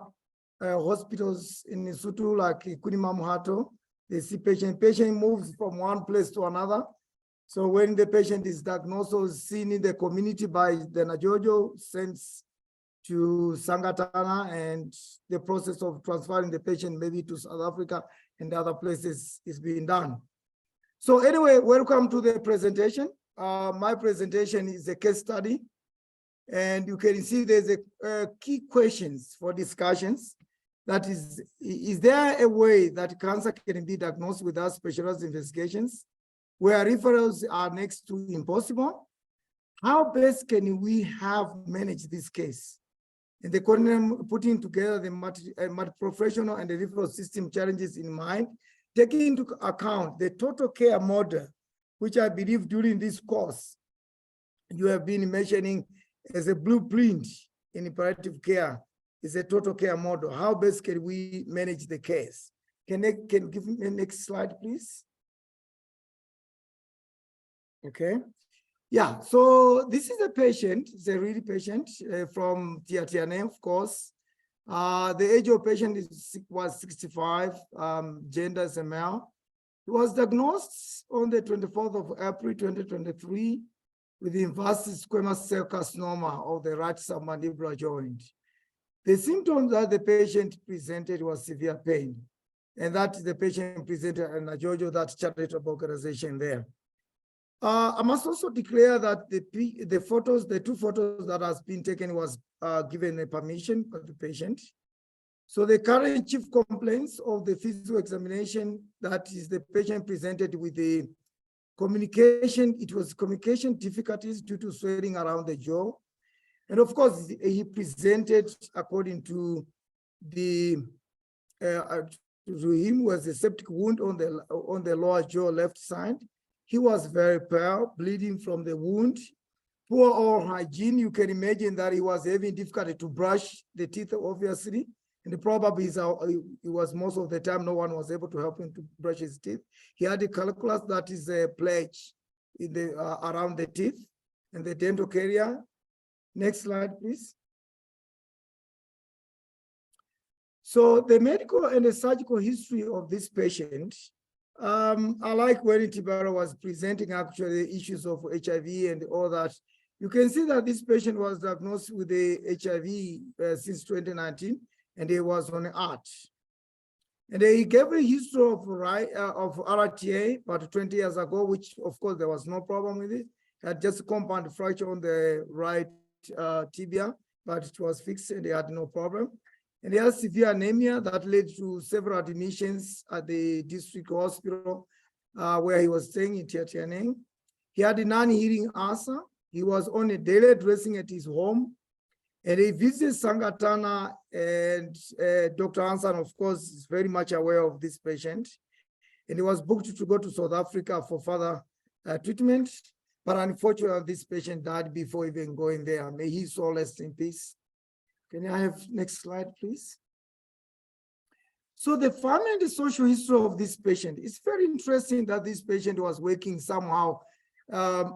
hospitals in Lesotho, like Kunimamhato. They see patient moves from one place to another. So when the patient is diagnosed or seen in the community by the Najojo, sends to Sangatana, and the process of transferring the patient maybe to South Africa and other places is being done. So anyway, welcome to the presentation. My presentation is a case study, and you can see there's a key questions for discussions. That is there a way that cancer can be diagnosed without specialized investigations, where referrals are next to impossible? How best can we have managed this case? And the coordinator putting together the multi-professional and the referral system challenges in mind, taking into account the total care model, which I believe during this course, you have been mentioning as a blueprint in palliative care, is a total care model. How best can we manage the case? Can give me the next slide, please? Okay. Yeah, so this is a patient, it's a real patient from Tiatiane, of course. The age of patient was 65, gender is a male. He was diagnosed on the 24th of April, 2023 with invasive squamous cell carcinoma of the right submandibular joint. The symptoms that the patient presented was severe pain, and that the patient presented in Najojo, that charitable organization there. I must also declare that the two photos that has been taken was given a permission by the patient. So the current chief complaints of the physical examination, that is the patient presented with the communication, it was communication difficulties due to swelling around the jaw. And of course, he presented according to to him was a septic wound on the lower jaw left side. He was very pale, bleeding from the wound. Poor oral hygiene. You can imagine that he was having difficulty to brush the teeth, obviously. And probably it was most of the time no one was able to help him to brush his teeth. He had a calculus, that is a plaque in the around the teeth and the dental area. Next slide, please. So the medical and the surgical history of this patient, I like when Tibero was presenting actually the issues of HIV and all that. You can see that this patient was diagnosed with the HIV since 2019, and he was on ART. And he gave a history of RTA about 20 years ago, which of course there was no problem with it. He had just a compound fracture on the right tibia, but it was fixed and he had no problem. And he had severe anemia that led to several admissions at the district hospital where he was staying in Tiatiane. He had a non-healing ulcer. He was on a daily dressing at his home. And he visited Sangatana, and Dr. Hansen, of course, is very much aware of this patient. And he was booked to go to South Africa for further treatment. But unfortunately, this patient died before even going there. May his soul rest in peace. Can I have next slide, please? So the family and the social history of this patient, it's very interesting that this patient was working somehow.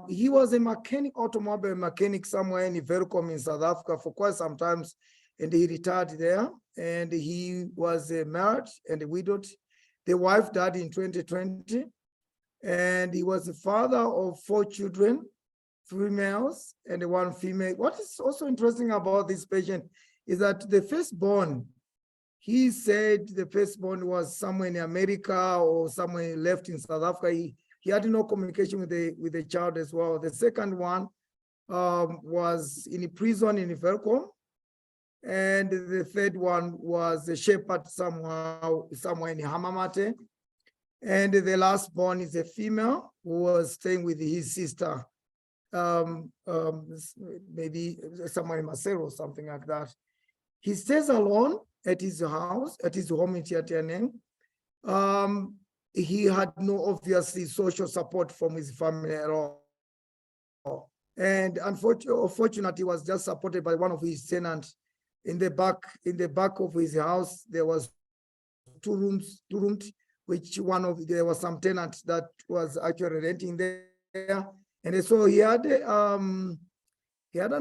He was a mechanic, automobile mechanic somewhere in Vercom in South Africa for quite some time, and he retired there. And he was married and widowed. The wife died in 2020, and he was the father of 4 children. females and one female. What is also interesting about this patient is that the firstborn, he said the firstborn was somewhere in America or somewhere left in South Africa. He had no communication with the child as well. The second one was in a prison in Velkom. And the third one was a shepherd somewhere in Hamamate. And the last born is a female who was staying with his sister, maybe somewhere in Maseru or something like that. He stays alone at his house, at his home in Tiatianen. He had no obviously social support from his family at all. And unfortunately, he was just supported by one of his tenants. In the back of his house, there was two rooms, which there was some tenant that was actually renting there. And so he had an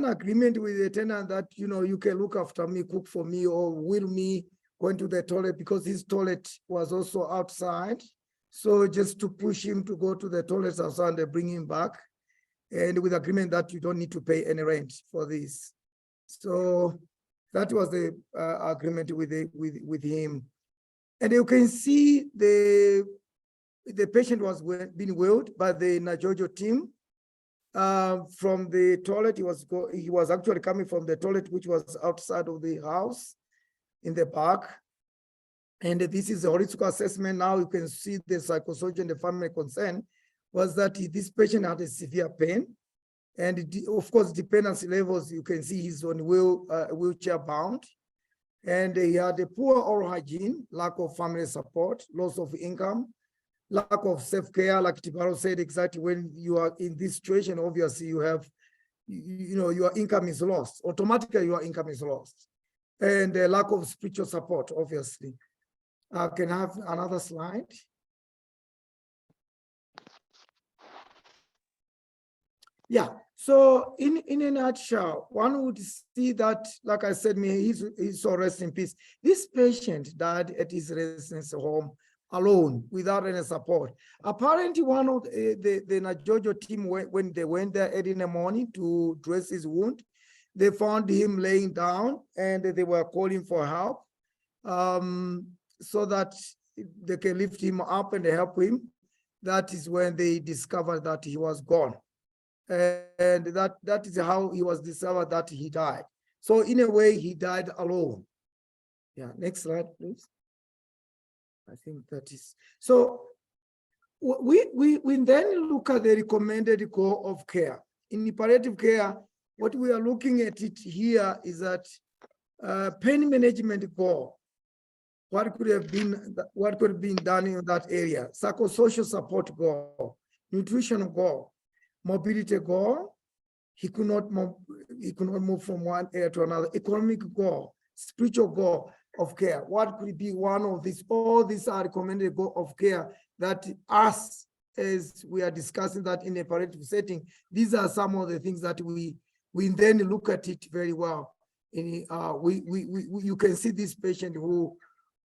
agreement with the tenant that, you know, you can look after me, cook for me, or will me going to the toilet, because his toilet was also outside. So just to push him to go to the toilet outside and bring him back. And with agreement that you don't need to pay any rent for this. So that was the agreement with him. And you can see the patient was being wheeled by the Najojo team from the toilet. He was actually coming from the toilet, which was outside of the house in the back. And this is a holistic assessment. Now you can see the psychosocial and the family concern was that this patient had a severe pain. And of course, dependency levels, you can see he's on wheelchair bound. And he had a poor oral hygiene, lack of family support, loss of income, lack of self-care, like Tibaro said, exactly when you are in this situation, obviously you have, your income is lost. Automatically, your income is lost. And a lack of spiritual support, obviously. Can I have another slide? Yeah, so in a nutshell, one would see that, like I said, he's so rest in peace. This patient died at his residence home alone, without any support. Apparently, one of the Najojo team, when they went there early in the morning to dress his wound, they found him laying down and they were calling for help so that they can lift him up and help him. That is when they discovered that he was gone. And that is how he was discovered that he died. So in a way, he died alone. Yeah, next slide, please. I think that is, so we then look at the recommended goal of care. In palliative care, what we are looking at it here is that pain management goal. What could have been done in that area? Psychosocial support goal, nutritional goal, mobility goal. He could not move from one area to another. Economic goal, spiritual goal of care. What could be one of these? All these are recommended goal of care that us, as we are discussing that in a palliative setting, these are some of the things that we then look at it very well. You can see this patient who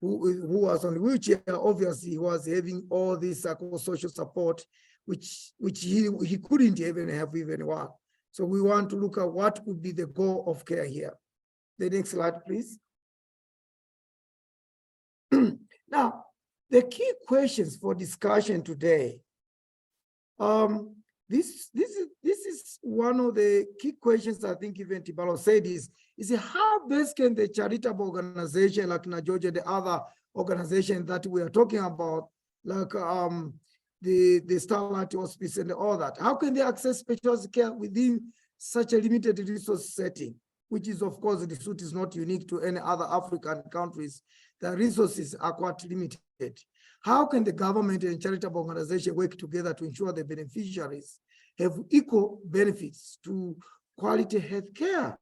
was on wheelchair. Obviously, he was having all this psychosocial support, which he couldn't even have even one. So we want to look at what would be the goal of care here. The next slide, please. Now, the key questions for discussion today. This is one of the key questions I think even Tibalo said is how best can the charitable organization like Najojo and the other organizations that we are talking about, like the Starlight Hospice and all that, how can they access specialist care within such a limited resource setting, which is, of course, the suit is not unique to any other African countries. The resources are quite limited. How can the government and charitable organization work together to ensure the beneficiaries have equal benefits to quality health care?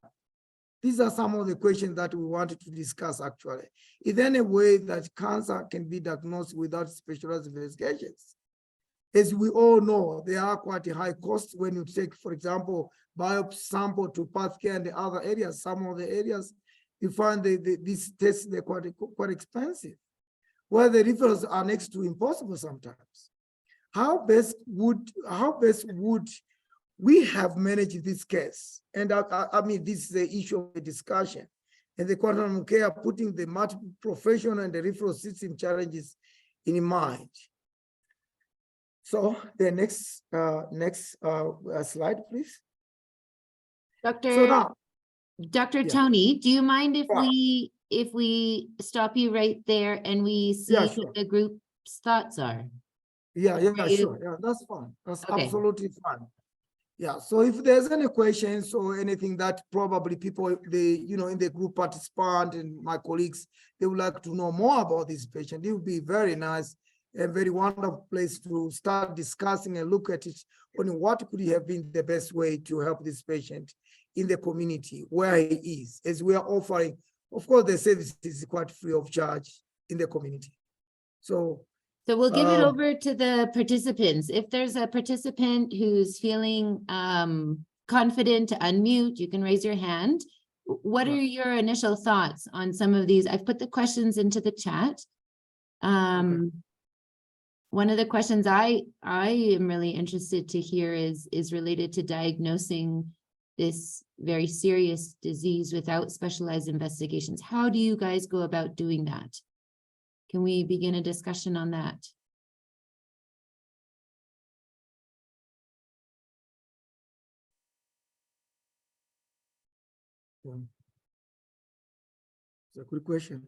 These are some of the questions that we wanted to discuss actually. Is there any way that cancer can be diagnosed without specialized investigations? As we all know, there are quite high costs when you take, for example, biopsy sample to pathcare and the other areas. Some of the areas you find these tests, they're quite expensive, where the referrals are next to impossible sometimes. How best would we have managed this case. And I mean, this is the issue of the discussion. And the quantum care putting the multiple professional and the referral system challenges in mind. So the next slide, please. So now, Dr. yeah. Tony, do you mind if Yeah. we stop you right there and we see Yeah, what sure. the group's thoughts are? Yeah, you- sure. Yeah, that's fine. That's Okay. absolutely fine. Yeah, so if there's any questions or anything that probably people, in the group participant and my colleagues, they would like to know more about this patient, it would be very nice and very wonderful place to start discussing and look at it on what could have been the best way to help this patient in the community where he is, as we are offering, of course, the service is quite free of charge in the community. So we'll give it over to the participants. If there's a participant who's feeling confident to unmute, you can raise your hand. What are Right. your initial thoughts on some of these? I've put the questions into the chat. One of the questions I am really interested to hear is related to diagnosing this very serious disease without specialized investigations. How do you guys go about doing that? Can we begin a discussion on that? it's a good question.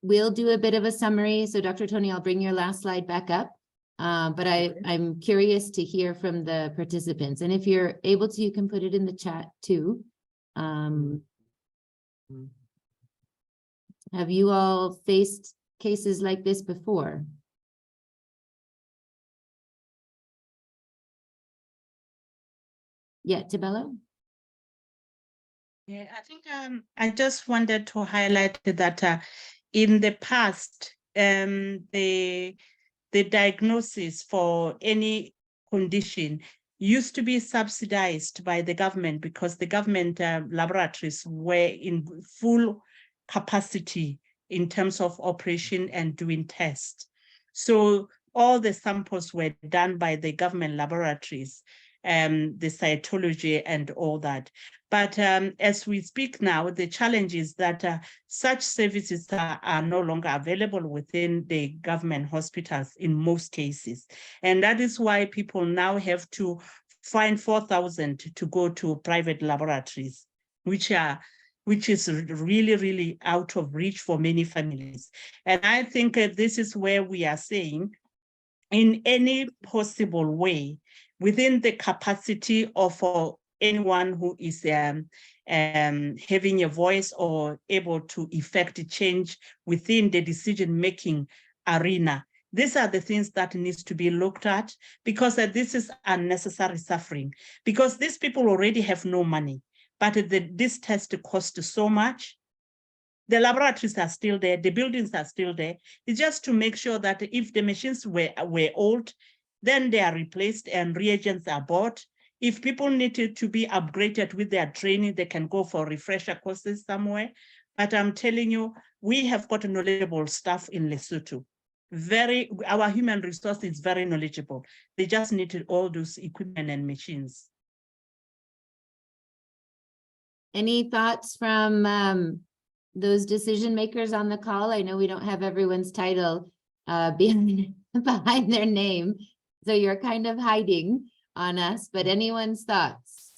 We'll do a bit of a summary. So Dr. Tony, I'll bring your last slide back up. But Okay. I'm curious to hear from the participants. And if you're able to, you can put it in the chat too. Mm. Have you all faced cases like this before? Yeah, Tabello? Yeah, I think I just wanted to highlight that in the past, the diagnosis for any condition used to be subsidized by the government because the government laboratories were in full capacity in terms of operation and doing tests. So all the samples were done by the government laboratories, the cytology and all that. But as we speak now, the challenge is that such services are no longer available within the government hospitals in most cases. And that is why people now have to find 4,000 to go to private laboratories, which is really, really out of reach for many families. And I think this is where we are saying, in any possible way, within the capacity of anyone who is having a voice or able to effect change within the decision-making arena. These are the things that needs to be looked at, because this is unnecessary suffering, because these people already have no money, but this test costs so much. The laboratories are still there, the buildings are still there. It's just to make sure that if the machines were old, then they are replaced and reagents are bought. If people needed to be upgraded with their training, they can go for refresher courses somewhere. But I'm telling you, we have got knowledgeable staff in Lesotho. Our human resource is very knowledgeable. They just needed all those equipment and machines. Any thoughts from those decision makers on the call? I know we don't have everyone's title behind their name, so you're kind of hiding on us, but anyone's thoughts?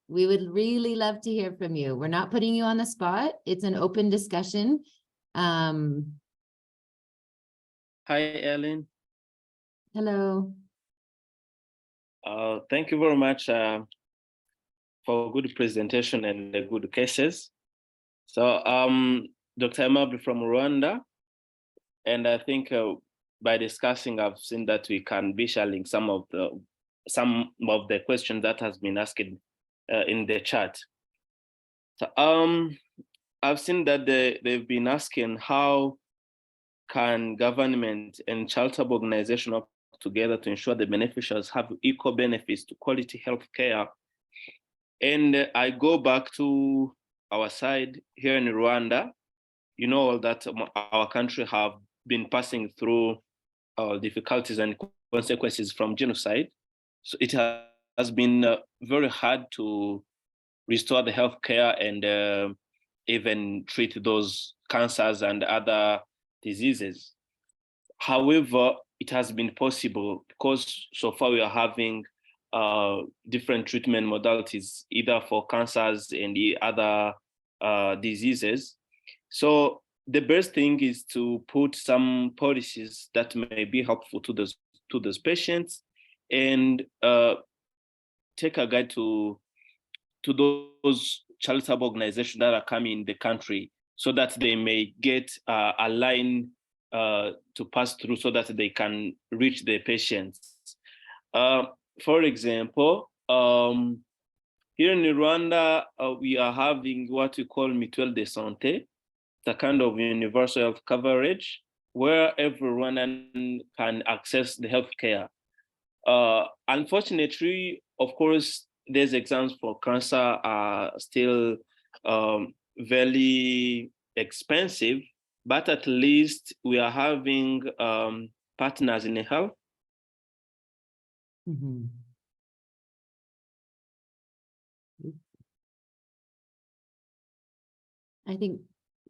We would really love to hear from you. We're not putting you on the spot. It's an open discussion. Hi, Ellen. Hello. Thank you very much for a good presentation and the good cases. So Dr. Aimable from Rwanda, and I think by discussing, I've seen that we can be sharing some of the questions that has been asked in the chat. So I've seen that they've been asking how can government and charitable organizations work together to ensure the beneficiaries have equal benefits to quality healthcare. And I go back to our side here in Rwanda. You know that our country have been passing through difficulties and consequences from genocide. So it has been very hard to restore the healthcare and even treat those cancers and other diseases. However, it has been possible because so far we are having different treatment modalities, either for cancers and the other diseases. So the best thing is to put some policies that may be helpful to those patients, and take a guide to those charitable organizations that are coming in the country, so that they may get a line to pass through, so that they can reach the patients. For example, here in Rwanda, we are having what we call mutuelle de santé, the kind of universal health coverage where everyone can access the healthcare. Unfortunately, of course, these exams for cancer are still very expensive, but at least we are having partners in health. Mhm. I think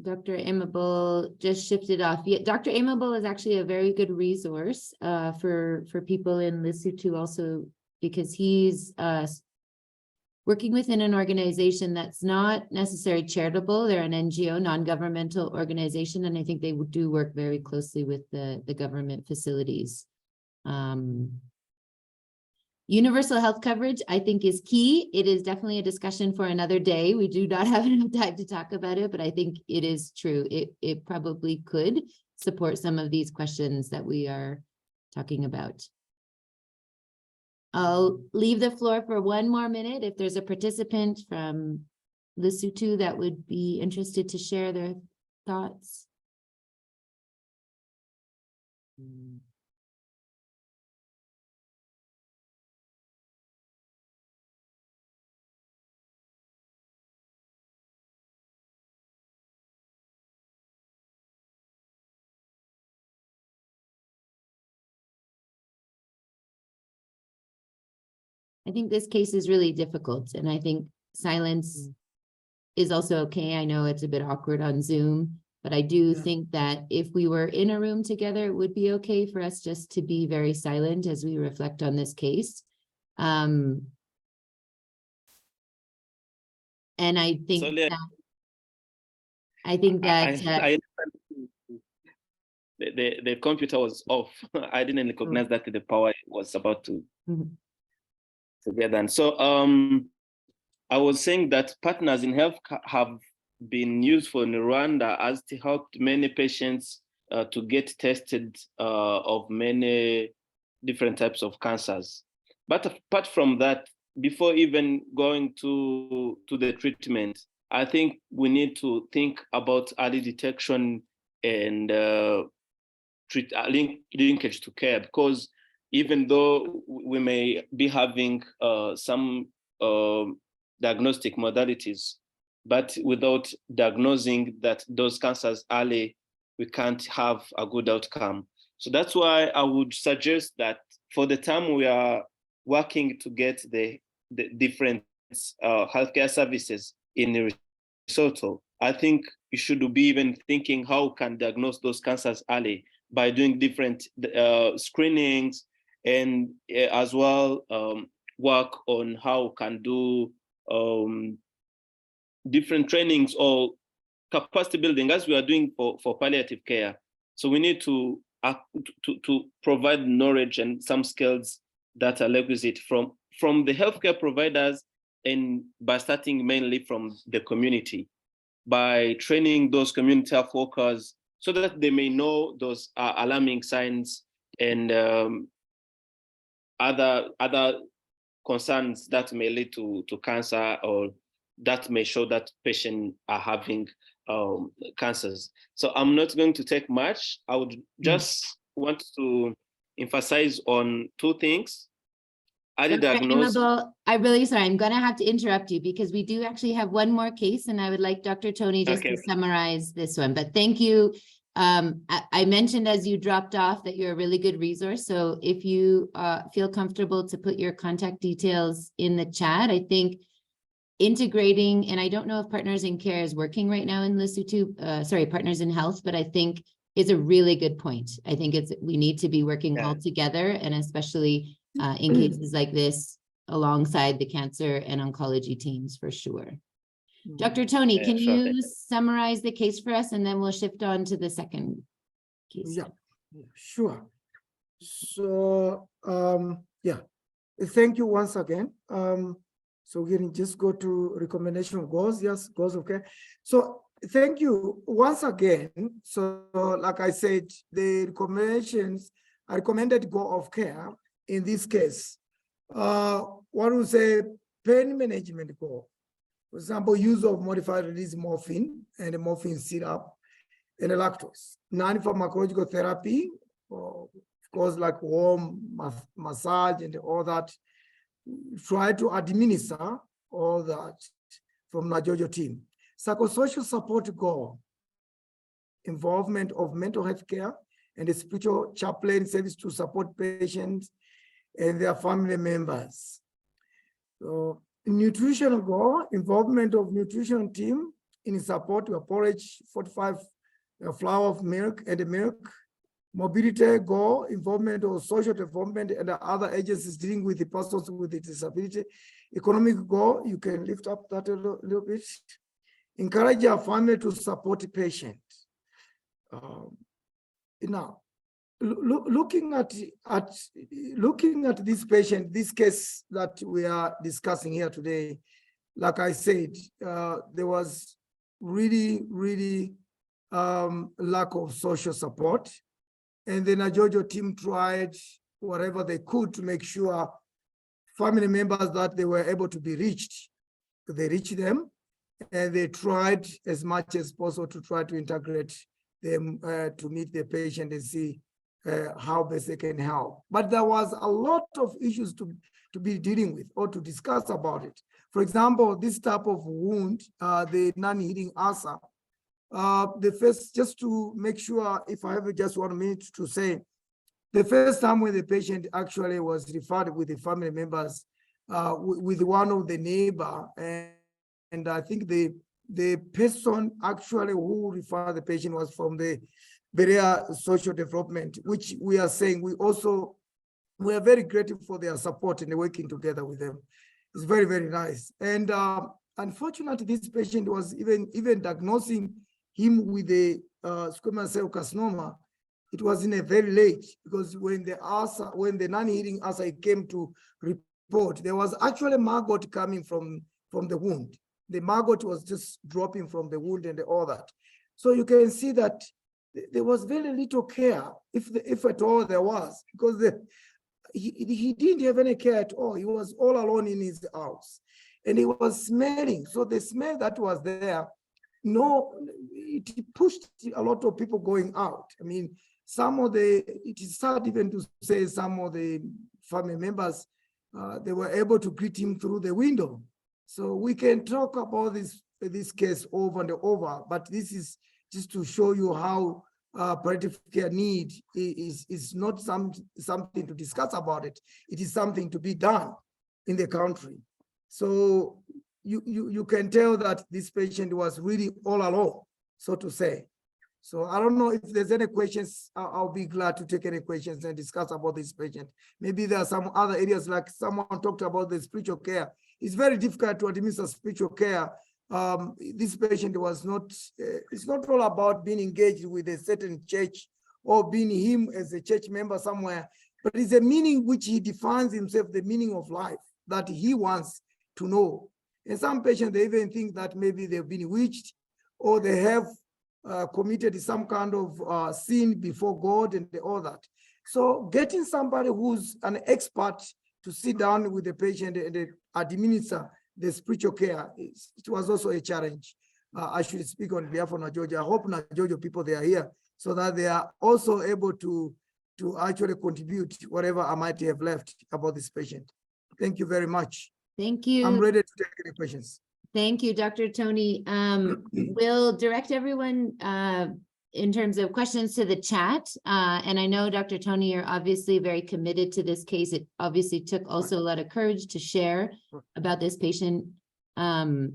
Dr. Amable just shifted off. Yeah, Dr. Amable is actually a very good resource for people in Lesotho also, because he's working within an organization that's not necessarily charitable. They're an NGO, non-governmental organization, and I think they do work very closely with the government facilities. Universal health coverage, I think, is key. It is definitely a discussion for another day. We do not have enough time to talk about it, but I think it is true. It probably could support some of these questions that we are talking about. I'll leave the floor for one more minute. If there's a participant from Lesotho that would be interested to share their thoughts. I think this case is really difficult, and I think silence is also okay. I know it's a bit awkward on Zoom, but I do think that if we were in a room together, it would be okay for us just to be very silent as we reflect on this case. And I think So, the computer was off. I didn't recognize that the power was about to get done. So I was saying that partners in health have been useful in Rwanda as to help many patients to get tested of many different types of cancers. But apart from that, before even going to the treatment, I think we need to think about early detection and linkage to care, because even though we may be having some diagnostic modalities, but without diagnosing those cancers early, we can't have a good outcome. So that's why I would suggest that for the time we are working to get the different healthcare services in Lesotho, I think you should be even thinking how can diagnose those cancers early by doing different screenings, and as well work on how can do different trainings or capacity building as we are doing for palliative care. So we need to provide knowledge and some skills that are requisite from the healthcare providers, and by starting mainly from the community, by training those community health workers so that they may know those alarming signs and other concerns that may lead to cancer, or that may show that patients are having cancers. So I'm not going to take much. I would just want to emphasize on two things. Early diagnosis. I'm really sorry, I'm gonna have to interrupt you because we do actually have one more case, and I would like Dr. Tony just to summarize this one. But thank you. I mentioned as you dropped off that you're a really good resource. So if you feel comfortable to put your contact details in the chat, I think integrating, and I don't know if Partners in Care is working right now in Lesotho, sorry, Partners in Health, but I think it's a really good point. I think we need to be working all together, and especially in cases like this, alongside the cancer and oncology teams for sure. Dr. Tony, Yeah, can sure, thank you you. summarize the case for us, and then we'll shift on to the second case? Yeah, sure. So, yeah, thank you once again. So we can just go to recommendation of goals. Yes, goals of care. So thank you once again. So like I said, the recommendations, I recommended goal of care in this case. One would say pain management goal. For example, use of modified release morphine and morphine syrup and lactose. Non-pharmacological therapy, of course, like warm massage and all that. Try to administer all that from Najojo team. Psychosocial support goal, involvement of mental health care and the spiritual chaplain service to support patients and their family members. So nutritional goal, involvement of nutrition team in support of porridge, 45 flour of milk and milk. Mobility goal, involvement of social development and other agencies dealing with the persons with a disability. Economic goal, you can lift up that a little bit. Encourage our family to support the patient. Now, looking at this patient, this case that we are discussing here today, like I said, there was really lack of social support. And the Najojo team tried whatever they could to make sure family members that they were able to be reached, they reached them, and they tried as much as possible to try to integrate them to meet the patient and see how best they can help. But there was a lot of issues to be dealing with or to discuss about it. For example, this type of wound, the non-healing ulcer, the first, just to make sure, if I have just 1 minute to say, the first time when the patient actually was referred with the family members, with one of the neighbor, and I think the person actually who referred the patient was from the Berea Social Development, which we are saying we are very grateful for their support and working together with them. It's very, very nice. And unfortunately, this patient was even diagnosing him with the squamous cell carcinoma. It was in a very late, because when the non-healing ulcer came to report, there was actually maggot coming from the wound. The maggot was just dropping from the wound and all that. So you can see that there was very little care, if at all there was, because he didn't have any care at all. He was all alone in his house, and he was smelling. So the smell that was there, it pushed a lot of people going out. I mean, it is sad even to say some of the family members, they were able to greet him through the window. So we can talk about this case over and over, but this is just to show you how palliative care need is not something to discuss about it. It is something to be done in the country. So you can tell that this patient was really all alone, so to say. So I don't know if there's any questions. I'll be glad to take any questions and discuss about this patient. Maybe there are some other areas, like someone talked about the spiritual care. It's very difficult to administer spiritual care. This patient was not, it's not all about being engaged with a certain church or being him as a church member somewhere, but it's a meaning which he defines himself, the meaning of life that he wants to know. And some patients, they even think that maybe they've been bewitched or they have committed some kind of sin before God and all that. So getting somebody who's an expert to sit down with the patient and administer the spiritual care, it was also a challenge. I should speak on behalf of Najojo. I hope Najojo people, they are here so that they are also able to actually contribute whatever I might have left about this patient. Thank you very much. Thank you. I'm ready to take any questions. Thank you, Dr. Tony. We'll direct everyone in terms of questions to the chat. And I know, Dr. Tony, you're obviously very committed to this case. It obviously took also a lot of courage to share about this patient. And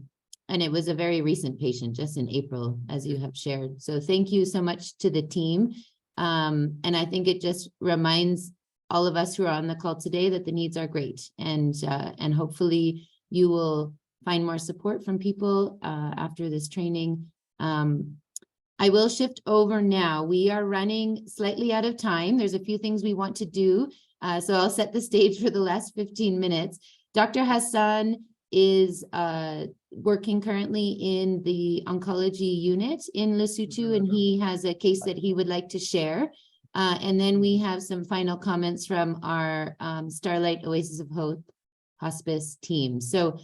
it was a very recent patient, just in April, as you have shared. So thank you so much to the team. And I think it just reminds all of us who are on the call today that the needs are great. And hopefully you will find more support from people after this training. I will shift over now. We are running slightly out of time. There's a few things we want to do. So I'll set the stage for the last 15 minutes. Dr. Hassan is working currently in the oncology unit in Lesotho, and he has a case that he would like to share. And then we have some final comments from our Starlight Oasis of Hope hospice team. So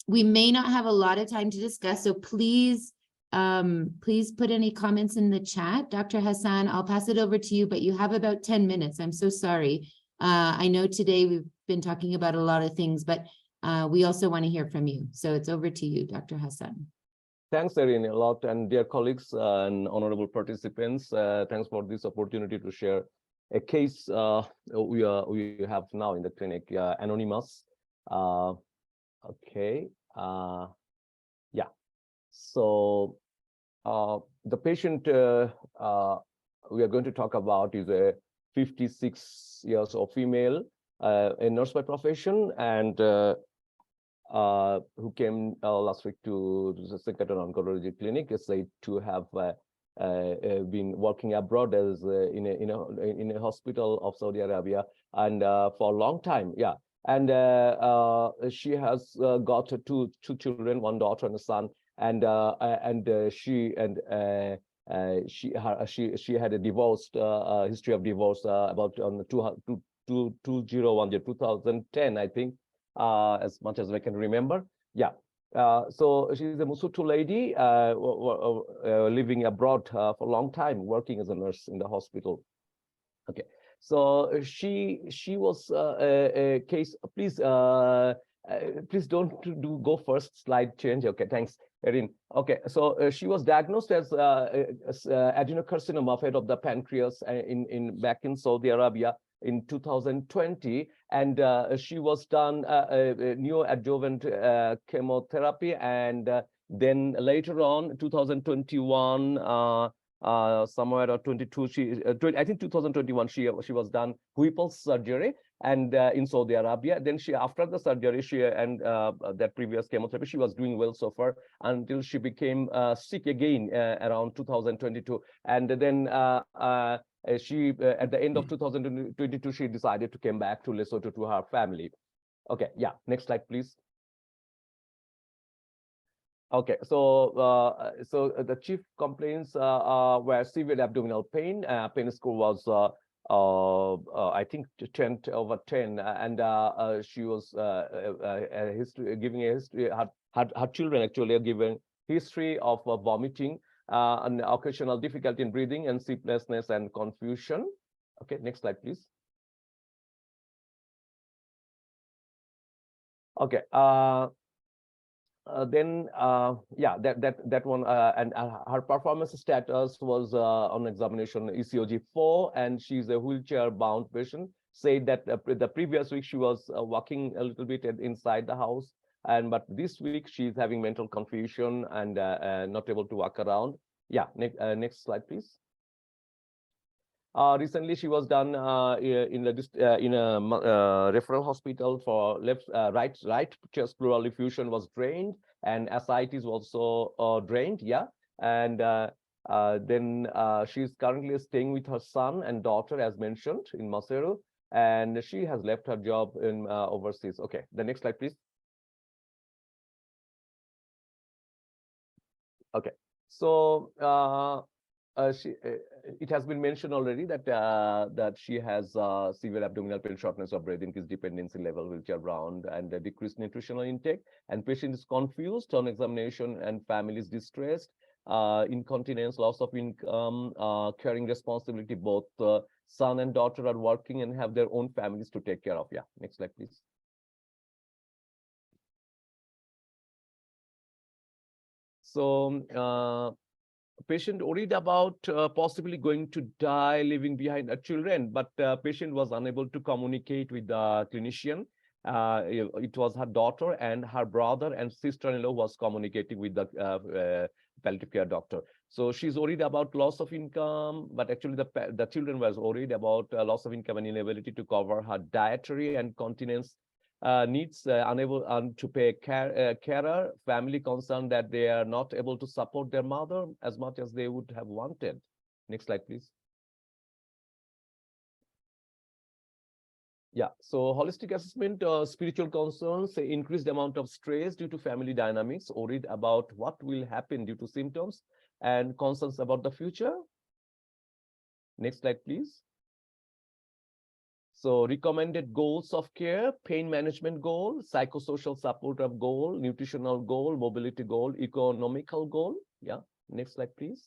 we may not have a lot of time to discuss, so please put any comments in the chat. Dr. Hassan, I'll pass it over to you, but you have about 10 minutes. I'm so sorry. I know today we've been talking about a lot of things, but we also want to hear from you. So it's over to you, Dr. Hassan. Thanks, Erin, a lot, and dear colleagues and honorable participants. Thanks for this opportunity to share a case we have now in the clinic, anonymous. Okay, yeah. So the patient we are going to talk about is a 56 years old female, a nurse by profession, and who came last week to the Secretary Oncology Clinic. Is said to have been working abroad as in a hospital of Saudi Arabia, and for a long time, yeah. And she has got two children, one daughter and a son, and she had a divorced history of divorce about on 2010, I think. As much as I can remember. Yeah. So she's a Lesotho lady living abroad for a long time, working as a nurse in the hospital. Okay. So she was a case. Please don't go first slide change. Okay, thanks, Erin. Okay, so she was diagnosed as adenocarcinoma of the pancreas back in Saudi Arabia in 2020, and she was done neoadjuvant chemotherapy, and then later on 2021 somewhere or 22 I think 2021 she was done Whipple surgery, and in Saudi Arabia. Then she, after the surgery, she and that previous chemotherapy, she was doing well so far until she became sick again around 2022, and then she at the end of 2022 she decided to come back to Lesotho to her family. Okay, yeah, next slide please. Okay, so the chief complaints were severe abdominal pain. Pain score was I think 10/10, and she was giving a history. Her children actually are given history of vomiting, and occasional difficulty in breathing, and sleeplessness and confusion. Okay, next slide, please. Okay. Then yeah, that one, and her performance status was on examination ECOG 4, and she's a wheelchair bound patient. Said that the previous week she was walking a little bit inside the house, but this week she's having mental confusion and not able to walk around. Yeah, next slide please. Recently, she was done in a referral hospital for right chest pleural effusion was drained, and ascites was also drained. Yeah, and then she's currently staying with her son and daughter, as mentioned, in Maseru, and she has left her job in overseas. Okay, the next slide, please. Okay, so it has been mentioned already that that she has severe abdominal pain, shortness of breath, increased dependency level, wheelchair bound, and decreased nutritional intake. And patient is confused on examination, and family is distressed, incontinence, loss of income, caring responsibility. Both son and daughter are working and have their own families to take care of. Yeah, next slide, please. So patient worried about possibly going to die, leaving behind her children, but patient was unable to communicate with the clinician. It was her daughter and her brother and sister-in-law was communicating with the palliative care doctor. So she's worried about loss of income, but actually the children was worried about loss of income and inability to cover her dietary and continence needs, unable to pay carer, family concerned that they are not able to support their mother as much as they would have wanted. Next slide, please. Yeah, so holistic assessment, spiritual concerns, increased amount of stress due to family dynamics, worried about what will happen due to symptoms, and concerns about the future. Next slide, please. So recommended goals of care: pain management goal, psychosocial support of goal, nutritional goal, mobility goal, economical goal. Yeah, next slide, please.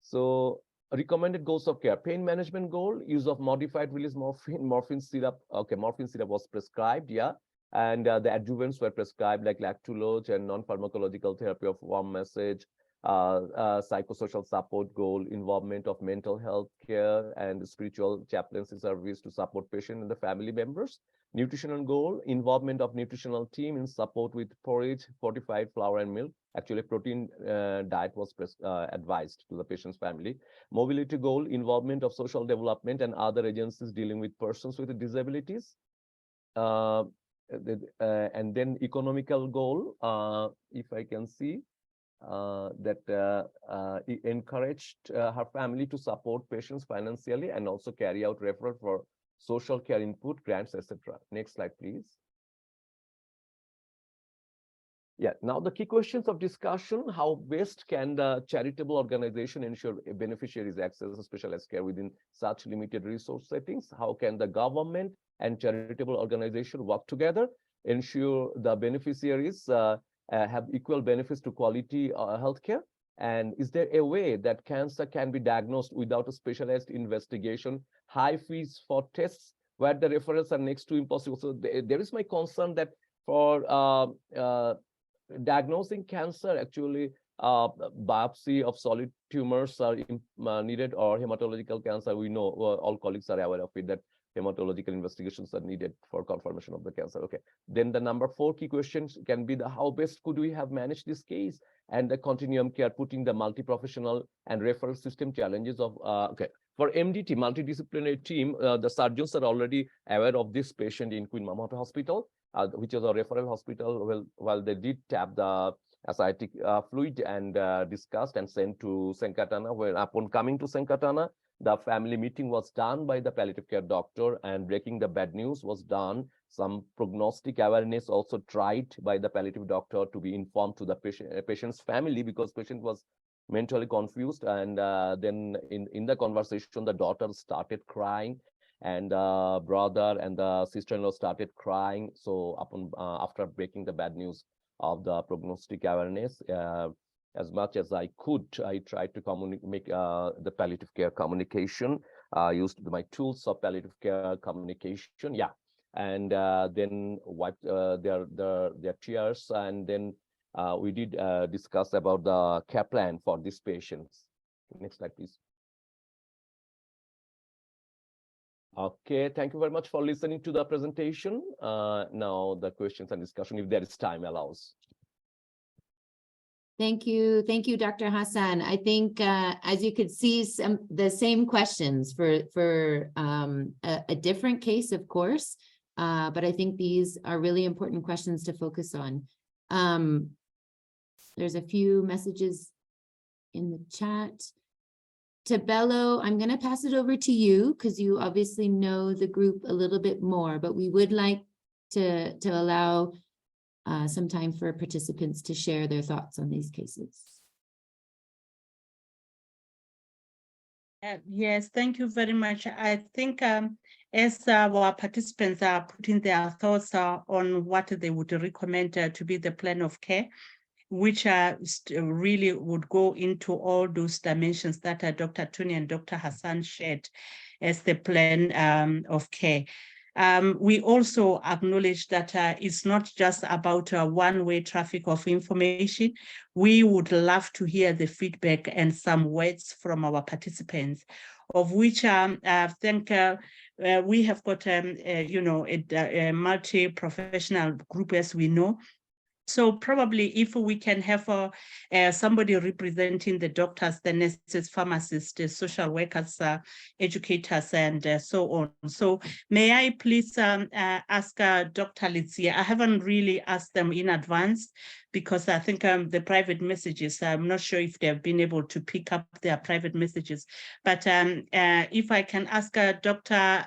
So recommended goals of care: pain management goal, use of modified release morphine syrup. Okay, morphine syrup was prescribed, yeah. And the adjuvants were prescribed like lactulose and non-pharmacological therapy of warm massage. Psychosocial support goal: involvement of mental health care and spiritual chaplaincy service to support patient and the family members. Nutritional goal: involvement of nutritional team in support with porridge, fortified flour and milk. Actually, protein diet was advised to the patient's family. Mobility goal: involvement of social development and other agencies dealing with persons with disabilities. And then economical goal, if I can see, that encouraged her family to support patients financially and also carry out referral for social care input, grants, etc. Next slide, please. Yeah, now the key questions of discussion: how best can the charitable organization ensure beneficiaries access to specialized care within such limited resource settings? How can the government and charitable organization work together, ensure the beneficiaries have equal benefits to quality healthcare? And is there a way that cancer can be diagnosed without a specialized investigation, high fees for tests where the referrals are next to impossible? So there is my concern that for diagnosing cancer, actually biopsy of solid tumors are needed, or hematological cancer, we know all colleagues are aware of it, that hematological investigations are needed for confirmation of the cancer. Okay, then the number 4 key questions can be the how best could we have managed this case, and the continuum care, putting the multi-professional and referral system challenges of okay. For MDT, multidisciplinary team, the surgeons are already aware of this patient in Queen Mama Hospital, which is a referral hospital. While they did tap the ascitic fluid and discussed and sent to Sankatana, where upon coming to Sankatana, the family meeting was done by the palliative care doctor, and breaking the bad news was done. Some prognostic awareness also tried by the palliative doctor to be informed to the patient's family, because patient was mentally confused. And then in the conversation, the daughter started crying, and brother and the sister-in-law started crying. So upon after breaking the bad news of the prognostic awareness, as much as I could, I tried to make the palliative care communication, used my tools of palliative care communication. Yeah, and then wiped their tears, and then we did discuss about the care plan for these patients. Next slide, please. Okay, thank you very much for listening to the presentation. Now the questions and discussion, if there is time allows. Thank you, Dr. Hassan. I think as you could see, the same questions for a different case, of course, but I think these are really important questions to focus on. There's a few messages in the chat. Tabello, I'm going to pass it over to you because you obviously know the group a little bit more, but we would like to allow some time for participants to share their thoughts on these cases. Yes, thank you very much. I think as our participants are putting their thoughts on what they would recommend to be the plan of care, which really would go into all those dimensions that Dr. Tuni and Dr. Hassan shared as the plan of care. We also acknowledge that it's not just about a one-way traffic of information. We would love to hear the feedback and some words from our participants, of which I think we have got, a multi-professional group, as we know. So probably if we can have somebody representing the doctors, the nurses, pharmacists, the social workers, educators, and so on. So may I please ask Dr. Litsia? I haven't really asked them in advance because I think the private messages, I'm not sure if they've been able to pick up their private messages. But if I can ask Dr.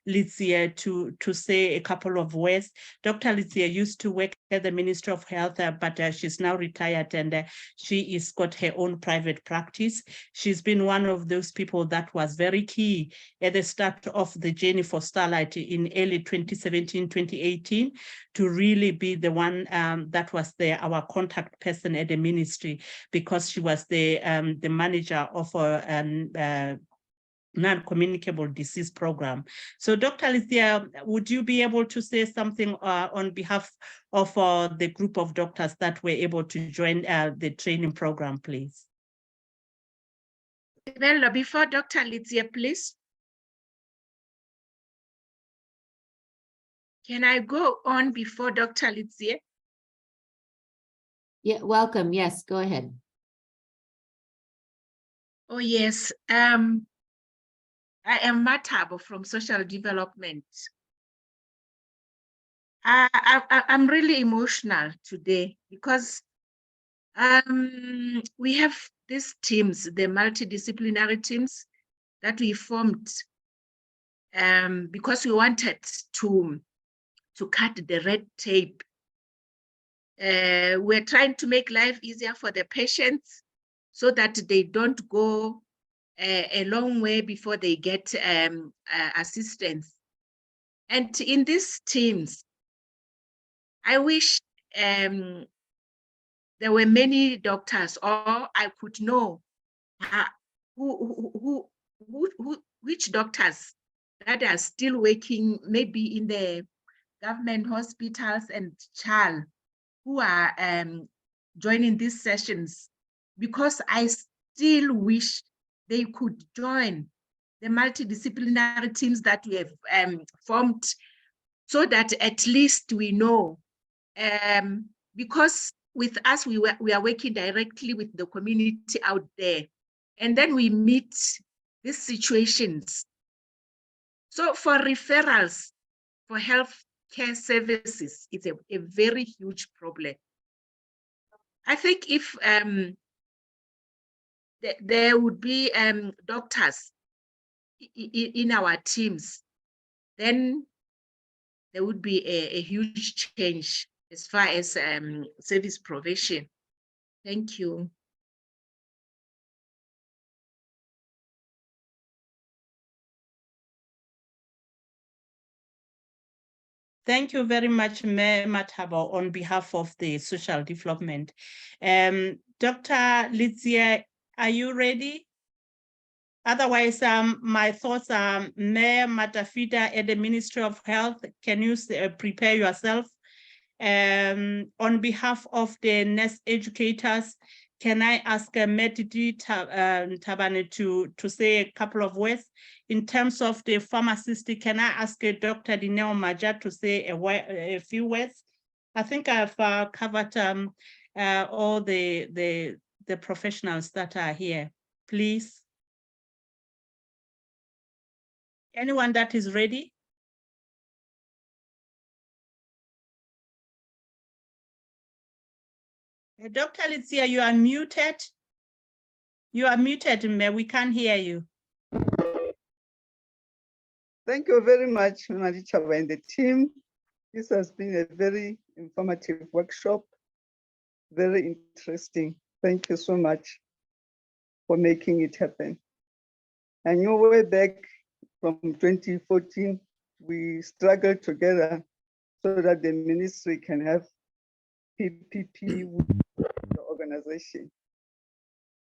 Litsia to say a couple of words. Dr. Litsia used to work at the Ministry of Health, but she's now retired and she has got her own private practice. She's been one of those people that was very key at the start of the journey for Starlight in early 2017, 2018, to really be the one that was our contact person at the ministry, because she was the manager of non-communicable disease program. So Dr. Litsia, would you be able to say something on behalf of the group of doctors that were able to join the training program, please? Well, before Dr. Litsia, please. Can I go on before Dr. Litsia? Yeah, welcome. Yes, go ahead. Oh, yes. I am Matabo from Social Development. I'm really emotional today because we have these teams, the multidisciplinary teams that we formed because we wanted to cut the red tape. We're trying to make life easier for the patients so that they don't go a long way before they get assistance. And in these teams, I wish there were many doctors, or I could know which doctors that are still working, maybe in the government hospitals and CHAL, who are joining these sessions, because I still wish they could join the multidisciplinary teams that we have formed, so that at least we know, because with us, we are working directly with the community out there, and then we meet these situations. So for referrals for healthcare services, it's a very huge problem. I think if there would be doctors in our teams, then there would be a huge change as far as service provision. Thank you. Thank you very much, Mayor Matabo, on behalf of the social development. Dr. Litsia, are you ready? Otherwise, my thoughts are Mayor Matafida at the Ministry of Health. Can you prepare yourself? On behalf of the nurse educators, can I ask Medidi Tabane to say a couple of words? In terms of the pharmacist, can I ask Dr. Dineo Maja to say a few words? I think I've covered all the professionals that are here. Please. Anyone that is ready? Dr. Litsia, you are muted. You are muted, we can't hear you. Thank you very much, Marichava and the team. This has been a very informative workshop, very interesting. Thank you so much for making it happen. And your way back from 2014, we struggled together so that the ministry can have PPP with the organization.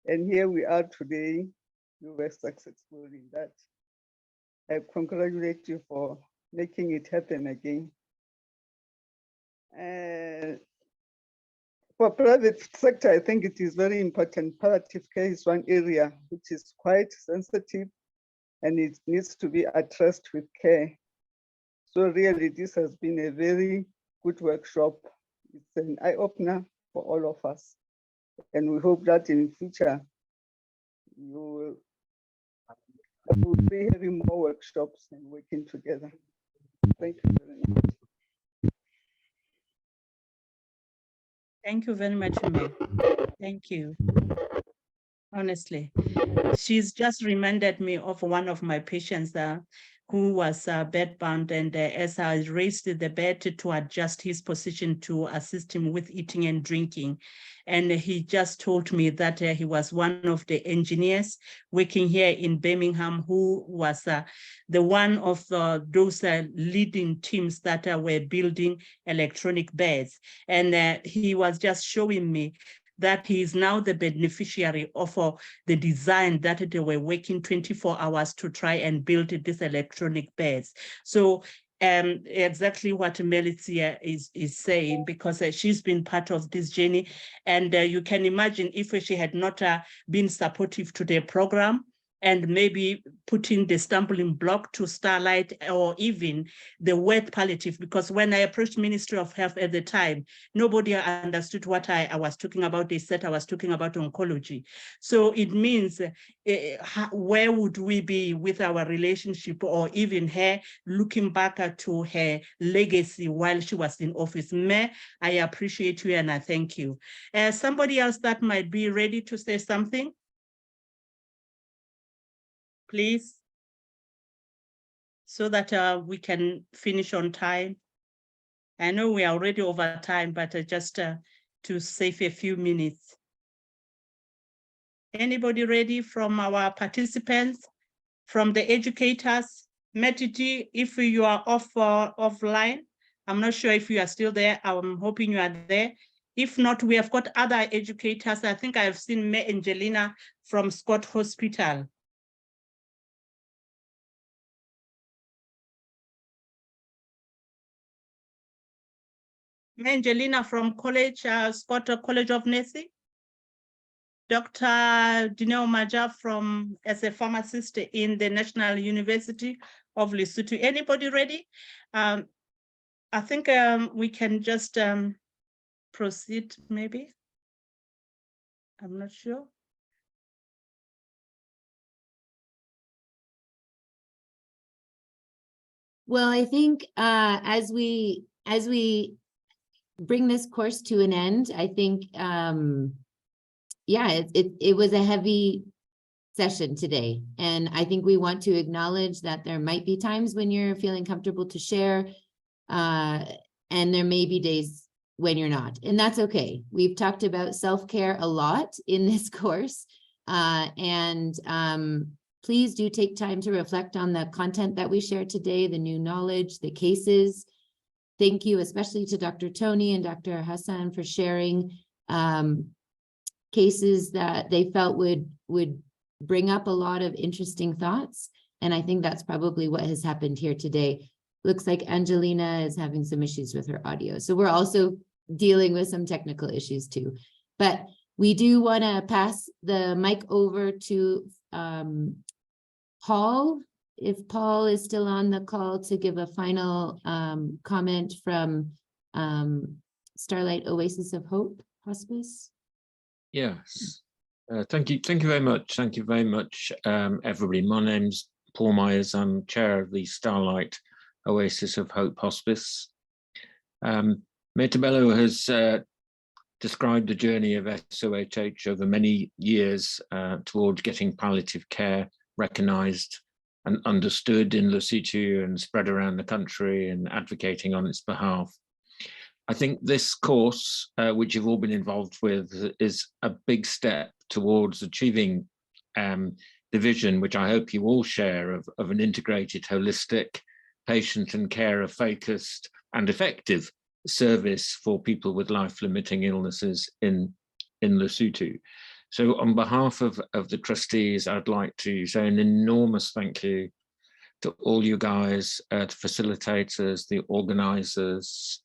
And here we are today. You were successful in that. I congratulate you for making it happen again. For private sector, I think it is very important. Palliative care is one area which is quite sensitive and it needs to be addressed with care. So really, this has been a very good workshop. It's an eye-opener for all of us. And we hope that in future, you will be having more workshops and working together. Thank you very much. Thank you very much, Meg. Thank you. Honestly, she's just reminded me of one of my patients who was bedbound, and as I raised the bed to adjust his position to assist him with eating and drinking. And he just told me that he was one of the engineers working here in Birmingham who was the one of those leading teams that were building electronic beds. And he was just showing me that he is now the beneficiary of the design that they were working 24 hours to try and build these electronic beds. So exactly what Melicia is saying, because she's been part of this journey. And you can imagine if she had not been supportive to the program, and maybe putting the stumbling block to Starlight, or even the word palliative, because when I approached Ministry of Health at the time, nobody understood what I was talking about. They said I was talking about oncology. So it means where would we be with our relationship, or even her looking back to her legacy while she was in office? May I appreciate you and I thank you. Somebody else that might be ready to say something? Please, so that we can finish on time. I know we are already over time, but just to save a few minutes. Anybody ready from our participants, from the educators? Metiji, if you are offline, I'm not sure if you are still there. I'm hoping you are there. If not, we have got other educators. I think I have seen May Angelina from Scott Hospital. Angelina from Scott College of Nursing. Dr. Dineo Maja as a pharmacist in the National University of Lesotho. Anybody ready? I think we can just proceed, maybe. I'm not sure. Well, I think as we bring this course to an end, I think, yeah, it was a heavy session today. And I think we want to acknowledge that there might be times when you're feeling comfortable to share, and there may be days when you're not, and that's okay. We've talked about self-care a lot in this course, and please do take time to reflect on the content that we shared today, the new knowledge, the cases. Thank you, especially to Dr. Tony and Dr. Hassan for sharing cases that they felt would bring up a lot of interesting thoughts. And I think that's probably what has happened here today. Looks like Angelina is having some issues with her audio. So we're also dealing with some technical issues too. But we do want to pass the mic over to Paul, if Paul is still on the call, to give a final comment from Starlight Oasis of Hope Hospice. Yes, thank you very much. Thank you very much, everybody. My name's Paul Myers. I'm chair of the Starlight Oasis of Hope Hospice. Metabello has described the journey of SOHH over many years towards getting palliative care recognised and understood in Lesotho and spread around the country, and advocating on its behalf. I think this course, which you've all been involved with, is a big step towards achieving the vision, which I hope you all share, of an integrated, holistic, patient and carer focused and effective service for people with life-limiting illnesses in Lesotho. So on behalf of the trustees, I'd like to say an enormous thank you to all you guys, the facilitators, the organisers,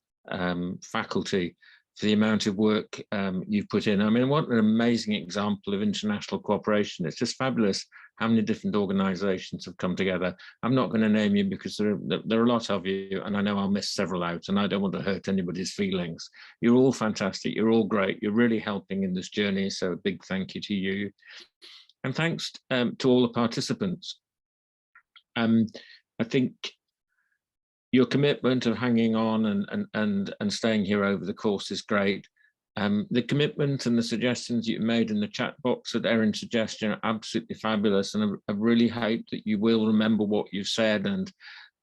faculty, for the amount of work you've put in. I mean, what an amazing example of international cooperation. It's just fabulous how many different organisations have come together. I'm not going to name you because there are a lot of you, and I know I'll miss several out, and I don't want to hurt anybody's feelings. You're all fantastic. You're all great. You're really helping in this journey. So a big thank you to you. And thanks to all the participants. I think your commitment of hanging on and staying here over the course is great. The commitment and the suggestions you made in the chat box at Erin's suggestion are absolutely fabulous, and I really hope that you will remember what you said, and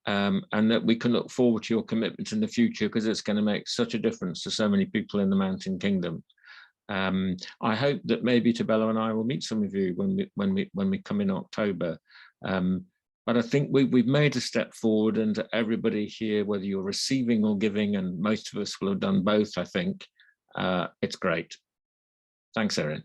that we can look forward to your commitment in the future, because it's going to make such a difference to so many people in the Mountain Kingdom. I hope that maybe Tebelo and I will meet some of you when we come in October. But I think we've made a step forward, and everybody here, whether you're receiving or giving, and most of us will have done both, I think, it's great. Thanks, Erin.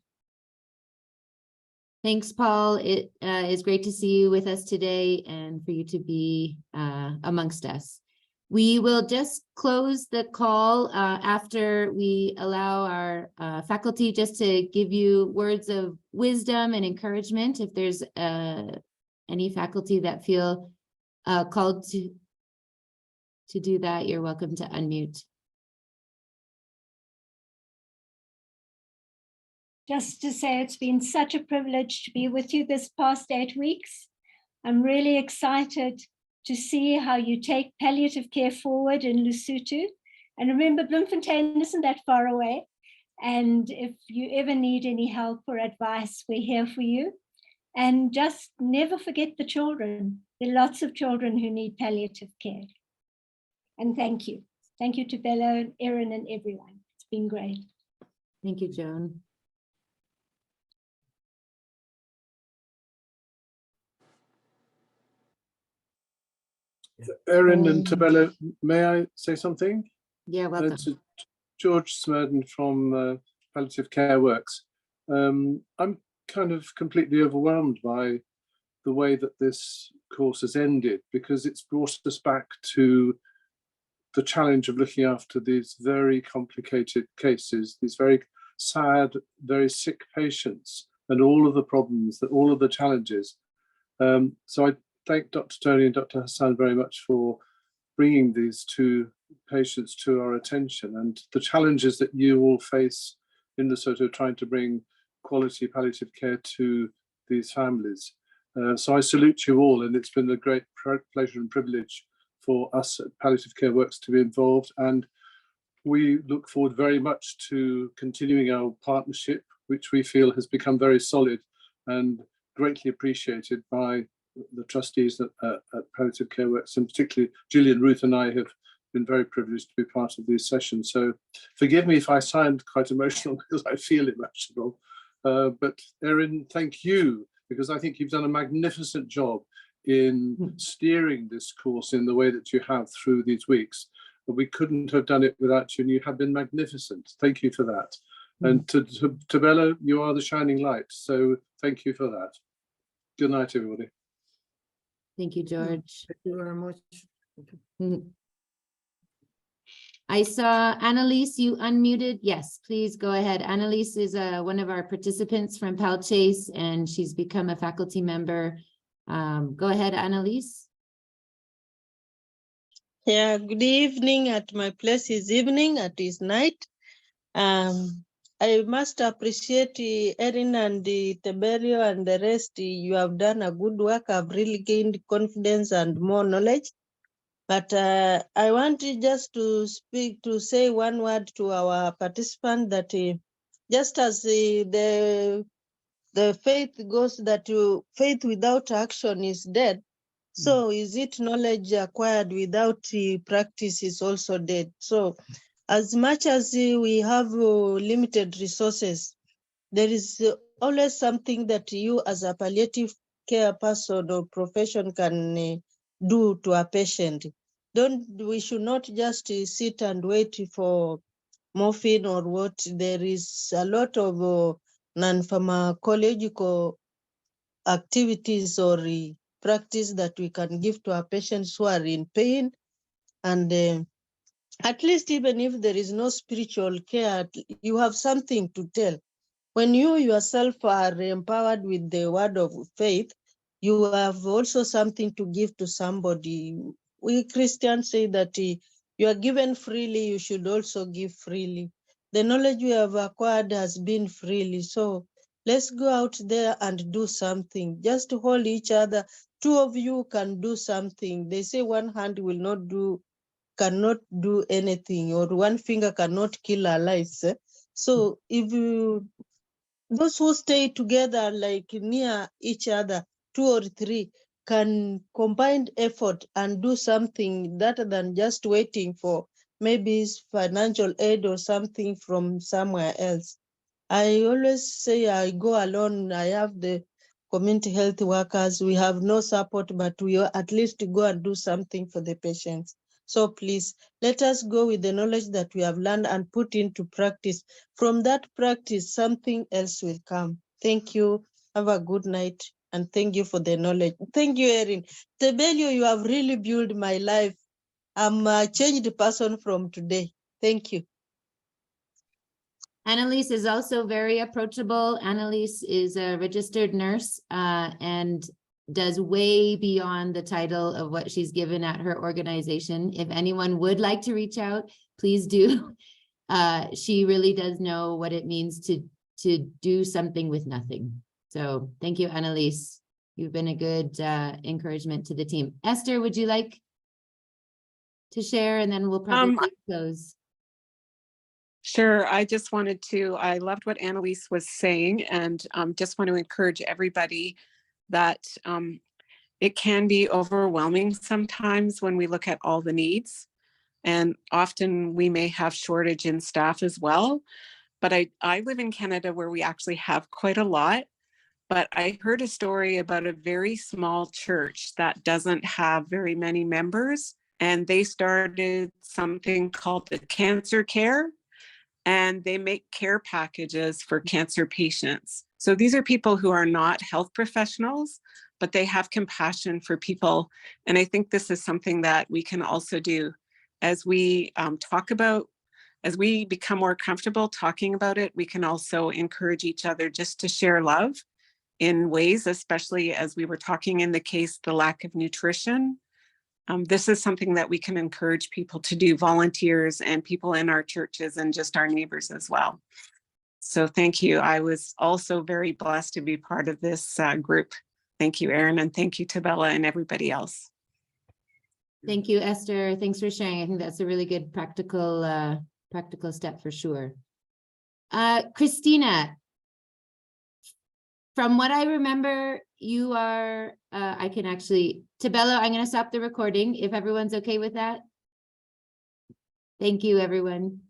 Thanks, Paul. It is great to see you with us today and for you to be amongst us. We will just close the call after we allow our faculty just to give you words of wisdom and encouragement. If there's any faculty that feel called to do that, you're welcome to unmute. Just to say it's been such a privilege to be with you this past 8 weeks. I'm really excited to see how you take palliative care forward in Lesotho. And remember, Bloemfontein isn't that far away. And if you ever need any help or advice, we're here for you. And just never forget the children. There are lots of children who need palliative care. And thank you. Thank you to Tebelo, Erin, and everyone. It's been great. Thank you, Joan. Erin and Tebelo, may I say something? Yeah, welcome. To George Smurden from Palliative Care Works. I'm kind of completely overwhelmed by the way that this course has ended, because it's brought us back to the challenge of looking after these very complicated cases, these very sad, very sick patients, and all of the problems, all of the challenges. So I thank Dr. Tony and Dr. Hassan very much for bringing these two patients to our attention, and the challenges that you all face in Lesotho trying to bring quality palliative care to these families. So I salute you all, and it's been a great pleasure and privilege for us at Palliative Care Works to be involved, and we look forward very much to continuing our partnership, which we feel has become very solid and greatly appreciated by the trustees at Palliative Care Works, and particularly Gillian, Ruth and I have been very privileged to be part of these sessions. So forgive me if I sound quite emotional, because I feel emotional. But Erin, thank you, because I think you've done a magnificent job in steering this course in the way that you have through these weeks. But we couldn't have done it without you, and you have been magnificent. Thank you for that. And to Tebelo, you are the shining light. So thank you for that. Good night, everybody. Thank you, George. Thank you very much. I saw Annalise, you unmuted. Yes, please go ahead. Annalise is one of our participants from PalChase, and she's become a faculty member. Go ahead, Annalise. Yeah, good evening. At my place is evening, at is night. I must appreciate Erin and Tebelo and the rest. You have done a good work. I've really gained confidence and more knowledge. But I want just to say one word to our participant, that just as the faith goes that faith without action is dead, so is it knowledge acquired without practice is also dead. So as much as we have limited resources, there is always something that you as a palliative care person or profession can do to a patient. We should not just sit and wait for morphine or what. There is a lot of non-pharmacological activities or practice that we can give to our patients who are in pain. And at least even if there is no spiritual care, you have something to tell. When you yourself are empowered with the word of faith, you have also something to give to somebody. We Christians say that you are given freely, you should also give freely. The knowledge we have acquired has been freely. So let's go out there and do something. Just hold each other. Two of you can do something. They say one hand cannot do anything, or one finger cannot kill our lives. So if those who stay together like near each other, 2 or 3, can combine effort and do something rather than just waiting for maybe financial aid or something from somewhere else. I always say I go alone. I have the community health workers. We have no support, but we at least go and do something for the patients. So please, let us go with the knowledge that we have learned and put into practice. From that practice, something else will come. Thank you. Have a good night. And thank you for the knowledge. Thank you, Erin. Tebelio, you have really built my life. I'm a changed person from today. Thank you. Annalise is also very approachable. Annalise is a registered nurse and does way beyond the title of what she's given at her organization. If anyone would like to reach out, please do. She really does know what it means to do something with nothing. So thank you, Annalise. You've been a good encouragement to the team. Esther, would you like to share, and then we'll probably close. Sure. I just wanted to, I loved what Annalise was saying, and just want to encourage everybody that it can be overwhelming sometimes when we look at all the needs. And often we may have shortage in staff as well. But I live in Canada where we actually have quite a lot. But I heard a story about a very small church that doesn't have very many members. And they started something called the Cancer Care. And they make care packages for cancer patients. So these are people who are not health professionals, but they have compassion for people. And I think this is something that we can also do as we talk about, as we become more comfortable talking about it, we can also encourage each other just to share love in ways, especially as we were talking in the case, the lack of nutrition. This is something that we can encourage people to do, volunteers and people in our churches and just our neighbors as well. So thank you. I was also very blessed to be part of this group. Thank you, Erin, and thank you, Tabella, and everybody else. Thank you, Esther. Thanks for sharing. I think that's a really good practical step for sure. Christina, from what I remember, you are, I can actually, Tabella, I'm going to stop the recording if everyone's okay with that. Thank you, everyone.